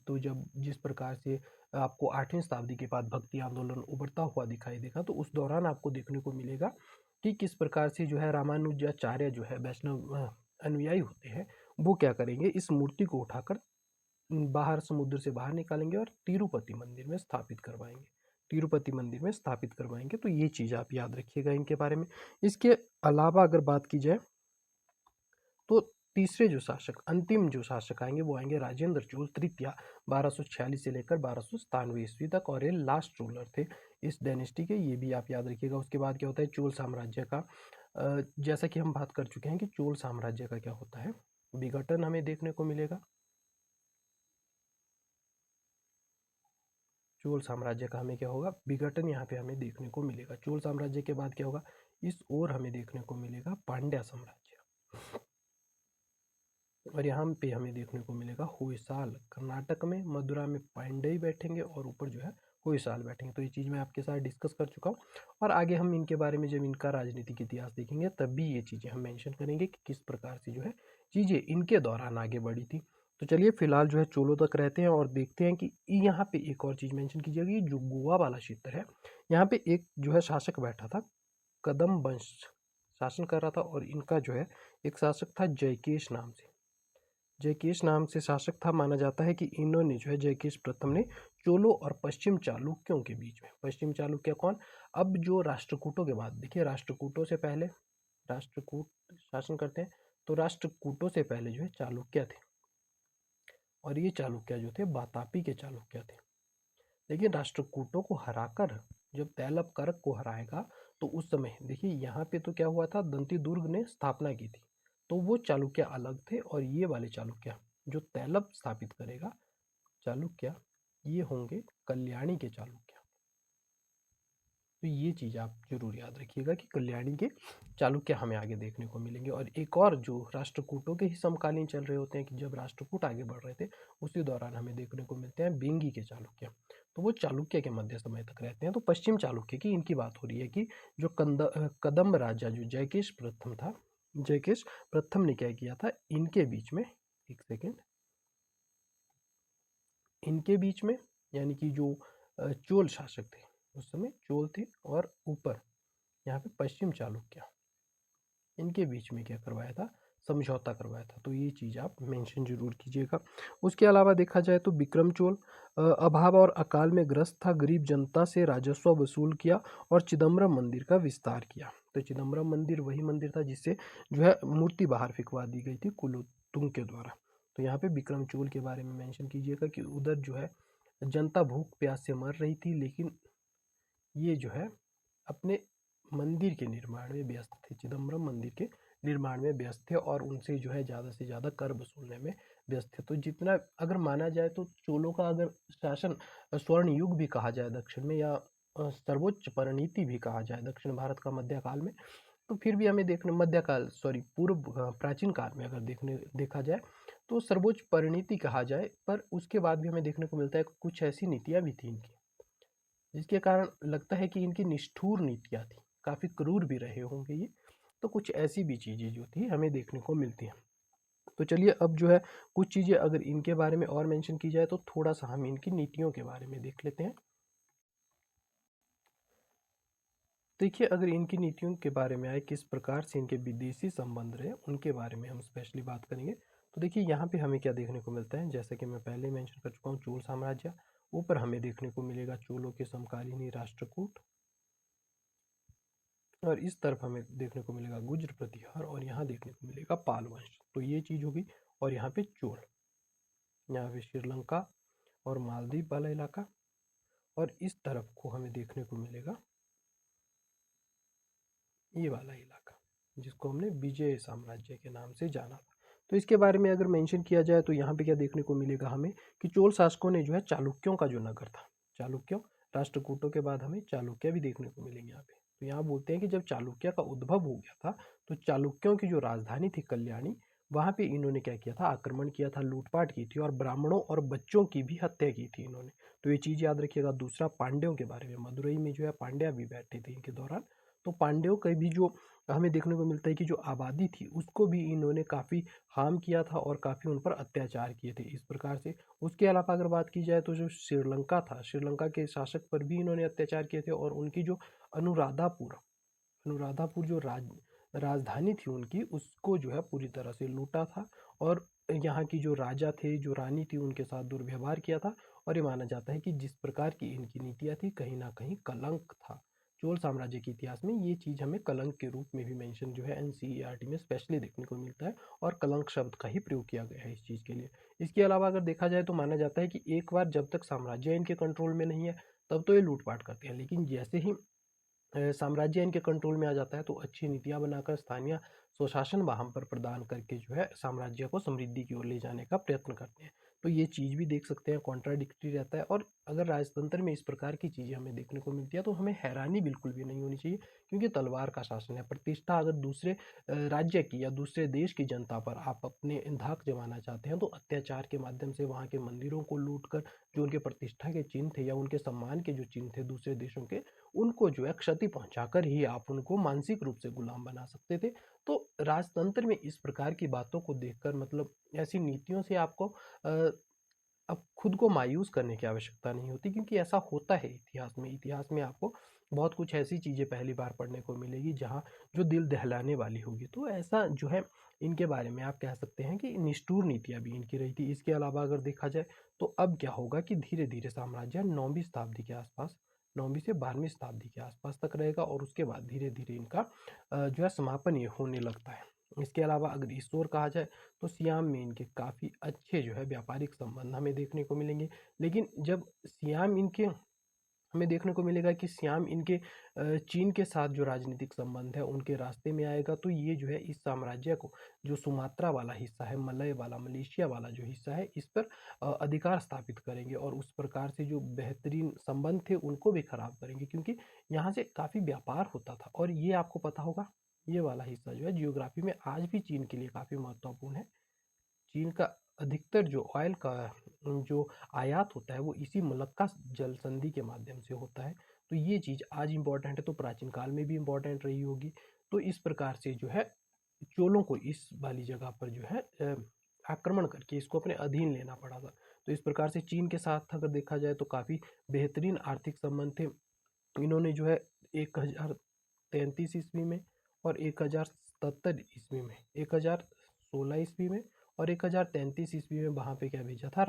तो जब जिस प्रकार से आपको 8वीं शताब्दी के बाद भक्ति आंदोलन उभरता हुआ दिखाई देगा, तो उस दौरान आपको देखने को मिलेगा कि किस प्रकार से जो है रामानुजाचार्य जो है वैष्णव अनुयायी होते हैं, वो क्या करेंगे, इस मूर्ति को उठाकर बाहर समुद्र से बाहर निकालेंगे और तिरुपति मंदिर में स्थापित करवाएंगे, तिरुपति मंदिर में स्थापित करवाएंगे। तो ये चीज़ आप याद रखिएगा इनके बारे में। इसके अलावा अगर बात की जाए तो तीसरे जो शासक, अंतिम जो शासक आएंगे वो आएंगे राजेंद्र चोल तृतीय, 1246 से लेकर 1297 ईस्वी तक। और ये लास्ट रूलर थे इस डायनेस्टी के, ये भी आप याद रखिएगा। उसके बाद क्या होता है चोल साम्राज्य का, जैसा कि हम बात कर चुके हैं कि चोल साम्राज्य का क्या होता है, विघटन हमें देखने को मिलेगा। चोल साम्राज्य का हमें क्या होगा, विघटन यहाँ पे हमें देखने को मिलेगा। चोल साम्राज्य के बाद क्या होगा, इस ओर हमें देखने को मिलेगा पांड्या साम्राज्य। और यहाँ पे हमें देखने को मिलेगा होयसाल, कर्नाटक में मदुरा में पांड्य बैठेंगे और ऊपर जो है होयसाल बैठेंगे। तो ये चीज़ मैं आपके साथ डिस्कस कर चुका हूँ। और आगे हम इनके बारे में जब इनका राजनीतिक इतिहास देखेंगे तब भी ये चीज़ें हम मेंशन करेंगे कि किस प्रकार से जो है चीज़ें इनके दौरान आगे बढ़ी थी। तो चलिए फिलहाल जो है चोलों तक रहते हैं और देखते हैं कि यहाँ पे एक और चीज़ मेंशन कीजिएगा कि जो गोवा वाला क्षेत्र है, यहाँ पे एक जो है शासक बैठा था, कदम वंश शासन कर रहा था। और इनका जो है एक शासक था जयकेश नाम से, जयकेश नाम से शासक था। माना जाता है कि इन्होंने जो है जयकेश प्रथम ने चोलों और पश्चिम चालुक्यों के बीच में, पश्चिम चालुक्य कौन, अब जो राष्ट्रकूटों के बाद, देखिए राष्ट्रकूटों से पहले राष्ट्रकूट शासन करते हैं, तो राष्ट्रकूटों से पहले जो है चालुक्य थे, और ये चालुक्य जो थे वातापी के चालुक्य थे। लेकिन राष्ट्रकूटों को हराकर जब तैलपकरक को हराएगा, तो उस समय देखिए यहाँ पे तो क्या हुआ था, दंती दुर्ग ने स्थापना की थी, तो वो चालुक्य अलग थे, और ये वाले चालुक्य जो तैलप स्थापित करेगा चालुक्य, ये होंगे कल्याणी के चालुक्य। तो ये चीज़ आप जरूर याद रखिएगा कि कल्याणी के चालुक्य हमें आगे देखने को मिलेंगे। और एक और जो राष्ट्रकूटों के ही समकालीन चल रहे होते हैं, कि जब राष्ट्रकूट आगे बढ़ रहे थे उसी दौरान हमें देखने को मिलते हैं बेंगी के चालुक्य, तो वो चालुक्य के मध्य समय तक रहते हैं। तो पश्चिम चालुक्य की इनकी बात हो रही है कि जो कदम्ब राजा जो जयकेश प्रथम था, जयकेश प्रथम ने क्या किया था, इनके बीच में, एक सेकेंड, इनके बीच में, यानी कि जो चोल शासक थे उस समय, चोल थे, और ऊपर यहाँ पे पश्चिम चालुक्य, इनके बीच में क्या करवाया था, समझौता करवाया था। तो ये चीज़ आप मेंशन जरूर कीजिएगा। उसके अलावा देखा जाए तो विक्रम चोल अभाव और अकाल में ग्रस्त था, गरीब जनता से राजस्व वसूल किया और चिदम्बरम मंदिर का विस्तार किया। तो चिदम्बरम मंदिर वही मंदिर था जिससे जो है मूर्ति बाहर फिकवा दी गई थी कुलोत्तुंग के द्वारा। तो यहाँ पे विक्रम चोल के बारे में मेंशन कीजिएगा कि उधर जो है जनता भूख प्यास से मर रही थी, लेकिन ये जो है अपने मंदिर के निर्माण में व्यस्त थे, चिदम्बरम मंदिर के निर्माण में व्यस्त थे, और उनसे जो है ज़्यादा से ज़्यादा कर वसूलने में व्यस्त थे। तो जितना अगर माना जाए तो चोलों का अगर शासन स्वर्ण युग भी कहा जाए दक्षिण में, या सर्वोच्च परिणीति भी कहा जाए दक्षिण भारत का मध्यकाल में, तो फिर भी हमें देखने मध्यकाल सॉरी पूर्व प्राचीन काल में अगर देखा जाए तो सर्वोच्च परिणीति कहा जाए, पर उसके बाद भी हमें देखने को मिलता है कुछ ऐसी नीतियाँ भी थी इनकी, जिसके कारण लगता है कि इनकी निष्ठुर नीतियाँ थी, काफ़ी क्रूर भी रहे होंगे ये। तो कुछ ऐसी भी चीज़ें जो थी हमें देखने को मिलती हैं। तो चलिए अब जो है कुछ चीज़ें अगर इनके बारे में और मेंशन की जाए तो थोड़ा सा हम इनकी नीतियों के बारे में देख लेते हैं। देखिए अगर इनकी नीतियों के बारे में आए, किस प्रकार से इनके विदेशी संबंध रहे, उनके बारे में हम स्पेशली बात करेंगे। तो देखिए यहाँ पे हमें क्या देखने को मिलता है, जैसे कि मैं पहले मेंशन कर चुका हूँ चोल साम्राज्य, ऊपर हमें देखने को मिलेगा चोलों के समकालीन ही राष्ट्रकूट, और इस तरफ हमें देखने को मिलेगा गुज्र प्रतिहार, और यहाँ देखने को मिलेगा पाल वंश। तो ये चीज़ होगी, और यहाँ पे चोल, यहाँ पे श्रीलंका और मालदीव वाला इलाका, और इस तरफ को हमें देखने को मिलेगा ये वाला इलाका, जिसको हमने विजय साम्राज्य के नाम से जाना था। तो इसके बारे में अगर मेंशन किया जाए तो यहाँ पे क्या देखने को मिलेगा हमें, कि चोल शासकों ने जो है चालुक्यों का जो नगर था, चालुक्यों, राष्ट्रकूटों के बाद हमें चालुक्य भी देखने को मिलेंगे यहाँ पे। तो यहाँ बोलते हैं कि जब चालुक्य का उद्भव हो गया था, तो चालुक्यों की जो राजधानी थी कल्याणी, वहाँ पे इन्होंने क्या किया था, आक्रमण किया था, लूटपाट की थी, और ब्राह्मणों और बच्चों की भी हत्या की थी इन्होंने। तो ये चीज़ याद रखिएगा। दूसरा पांड्यों के बारे में, मदुरई में जो है पांड्या भी बैठे थे इनके दौरान, तो पांड्यों का भी जो हमें देखने को मिलता है कि जो आबादी थी उसको भी इन्होंने काफ़ी हार्म किया था, और काफ़ी उन पर अत्याचार किए थे इस प्रकार से। उसके अलावा अगर बात की जाए तो जो श्रीलंका था, श्रीलंका के शासक पर भी इन्होंने अत्याचार किए थे, और उनकी जो अनुराधापुर, अनुराधापुर जो राजधानी थी उनकी, उसको जो है पूरी तरह से लूटा था, और यहाँ की जो राजा थे, जो रानी थी, उनके साथ दुर्व्यवहार किया था। और ये माना जाता है कि जिस प्रकार की इनकी नीतियाँ थी, कहीं ना कहीं कलंक था चोल साम्राज्य के इतिहास में। ये चीज़ हमें कलंक के रूप में भी मेंशन जो है एनसीईआरटी में स्पेशली देखने को मिलता है, और कलंक शब्द का ही प्रयोग किया गया है इस चीज़ के लिए। इसके अलावा अगर देखा जाए तो माना जाता है कि एक बार जब तक साम्राज्य इनके कंट्रोल में नहीं है, तब तो ये लूटपाट करते हैं, लेकिन जैसे ही साम्राज्य इनके कंट्रोल में आ जाता है, तो अच्छी नीतियां बनाकर स्थानीय स्वशासन वहां पर प्रदान करके जो है साम्राज्य को समृद्धि की ओर ले जाने का प्रयत्न करते हैं। तो ये चीज़ भी देख सकते हैं, कॉन्ट्राडिक्टरी रहता है। और अगर राजतंत्र में इस प्रकार की चीज़ें हमें देखने को मिलती है तो हमें हैरानी बिल्कुल भी नहीं होनी चाहिए, क्योंकि तलवार का शासन है। प्रतिष्ठा अगर दूसरे राज्य की या दूसरे देश की जनता पर आप अपने धाक जमाना चाहते हैं, तो अत्याचार के माध्यम से वहाँ के मंदिरों को लूट कर जो उनके प्रतिष्ठा के चिन्ह थे या उनके सम्मान के जो चिन्ह थे दूसरे देशों के, उनको जो है क्षति पहुंचाकर ही आप उनको मानसिक रूप से गुलाम बना सकते थे। तो राजतंत्र में इस प्रकार की बातों को देखकर, मतलब ऐसी नीतियों से आपको अब खुद को मायूस करने की आवश्यकता नहीं होती, क्योंकि ऐसा होता है इतिहास में आपको बहुत कुछ ऐसी चीज़ें पहली बार पढ़ने को मिलेगी जहाँ जो दिल दहलाने वाली होगी। तो ऐसा जो है इनके बारे में आप कह सकते हैं कि निष्ठुर नीतियाँ भी इनकी रही थी। इसके अलावा अगर देखा जाए तो अब क्या होगा कि धीरे धीरे साम्राज्य 9वीं शताब्दी के आसपास, 9वीं से 12वीं शताब्दी के आसपास तक रहेगा, और उसके बाद धीरे धीरे इनका जो है समापन ये होने लगता है। इसके अलावा अगर इस ओर कहा जाए तो सियाम में इनके काफ़ी अच्छे जो है व्यापारिक संबंध हमें देखने को मिलेंगे। लेकिन जब सियाम इनके हमें देखने को मिलेगा कि सियाम इनके चीन के साथ जो राजनीतिक संबंध है उनके रास्ते में आएगा, तो ये जो है इस साम्राज्य को, जो सुमात्रा वाला हिस्सा है, मलय वाला, मलेशिया वाला जो हिस्सा है, इस पर अधिकार स्थापित करेंगे, और उस प्रकार से जो बेहतरीन संबंध थे उनको भी खराब करेंगे, क्योंकि यहाँ से काफ़ी व्यापार होता था। और ये आपको पता होगा, ये वाला हिस्सा जो है जियोग्राफी में आज भी चीन के लिए काफ़ी महत्वपूर्ण है। चीन का अधिकतर जो ऑयल का जो आयात होता है वो इसी मलक्का जल संधि के माध्यम से होता है। तो ये चीज़ आज इम्पोर्टेंट है, तो प्राचीन काल में भी इम्पोर्टेंट रही होगी। तो इस प्रकार से जो है चोलों को इस वाली जगह पर जो है आक्रमण करके इसको अपने अधीन लेना पड़ा था। तो इस प्रकार से चीन के साथ अगर देखा जाए तो काफ़ी बेहतरीन आर्थिक संबंध थे। इन्होंने जो है 1033 ईस्वी में और 1077 ईस्वी में, 1016 ईस्वी में और 1033 ईस्वी में वहाँ पे क्या भेजा था,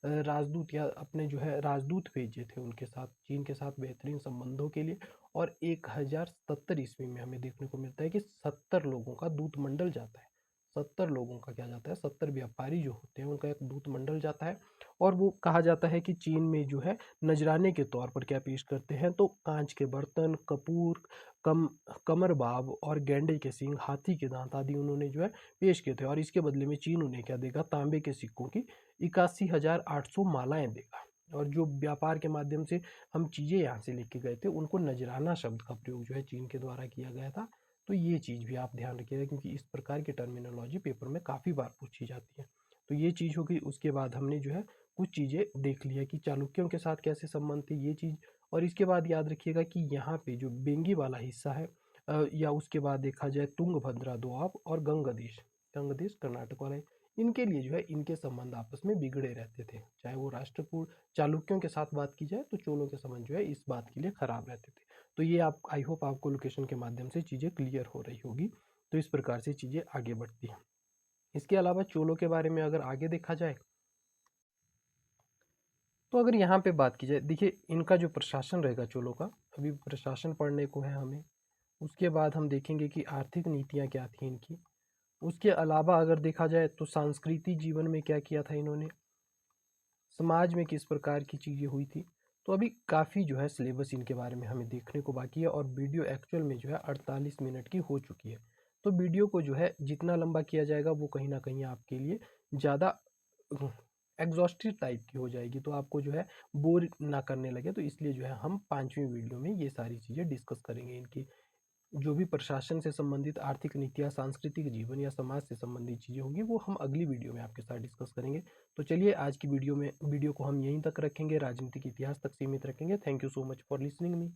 राजदूत, या अपने जो है राजदूत भेजे थे उनके साथ, चीन के साथ बेहतरीन संबंधों के लिए। और 1077 ईस्वी में हमें देखने को मिलता है कि 70 लोगों का दूत मंडल जाता है। 70 लोगों का क्या जाता है, 70 व्यापारी जो होते हैं उनका एक दूत मंडल जाता है। और वो कहा जाता है कि चीन में जो है नजराने के तौर पर क्या पेश करते हैं, तो कांच के बर्तन, कपूर, कम कमरबाब और गैंडे के सींग, हाथी के दांत आदि उन्होंने जो है पेश किए थे। और इसके बदले में चीन उन्हें क्या देगा, तांबे के सिक्कों की 81,800 मालाएं देगा। और जो व्यापार के माध्यम से हम चीज़ें यहाँ से लेके गए थे उनको नजराना शब्द का प्रयोग जो है चीन के द्वारा किया गया था। तो ये चीज़ भी आप ध्यान रखिएगा, क्योंकि इस प्रकार की टर्मिनोलॉजी पेपर में काफ़ी बार पूछी जाती है। तो ये चीज़ हो गई। उसके बाद हमने जो है कुछ चीज़ें देख लिया कि चालुक्यों के साथ कैसे संबंध थे, ये चीज़। और इसके बाद याद रखिएगा कि यहाँ पे जो बेंगी वाला हिस्सा है, या उसके बाद देखा जाए तुंगभद्रा दोआब और गंगदेश, गंगदेश कर्नाटक वाला है, इनके लिए जो है इनके संबंध आपस में बिगड़े रहते थे। चाहे वो राष्ट्रकूट चालुक्यों के साथ बात की जाए तो चोलों के संबंध जो है इस बात के लिए खराब रहते थे। तो ये आप, आई होप आपको लोकेशन के माध्यम से चीज़ें क्लियर हो रही होगी। तो इस प्रकार से चीज़ें आगे बढ़ती हैं। इसके अलावा चोलों के बारे में अगर आगे देखा जाए तो अगर यहाँ पे बात की जाए, देखिए इनका जो प्रशासन रहेगा चोलों का, अभी प्रशासन पढ़ने को है हमें। उसके बाद हम देखेंगे कि आर्थिक नीतियाँ क्या थी इनकी। उसके अलावा अगर देखा जाए तो सांस्कृतिक जीवन में क्या किया था इन्होंने, समाज में किस प्रकार की चीज़ें हुई थी। तो अभी काफ़ी जो है सिलेबस इनके बारे में हमें देखने को बाकी है, और वीडियो एक्चुअल में जो है 48 मिनट की हो चुकी है। तो वीडियो को जो है जितना लंबा किया जाएगा वो कहीं ना कहीं आपके लिए ज़्यादा एग्जॉस्टिव टाइप की हो जाएगी, तो आपको जो है बोर ना करने लगे। तो इसलिए जो है हम 5वीं वीडियो में ये सारी चीज़ें डिस्कस करेंगे। इनकी जो भी प्रशासन से संबंधित आर्थिक नीतियाँ, सांस्कृतिक जीवन या समाज से संबंधित चीज़ें होंगी वो हम अगली वीडियो में आपके साथ डिस्कस करेंगे। तो चलिए आज की वीडियो को हम यहीं तक रखेंगे, राजनीतिक इतिहास तक सीमित रखेंगे। Thank you so much for listening me.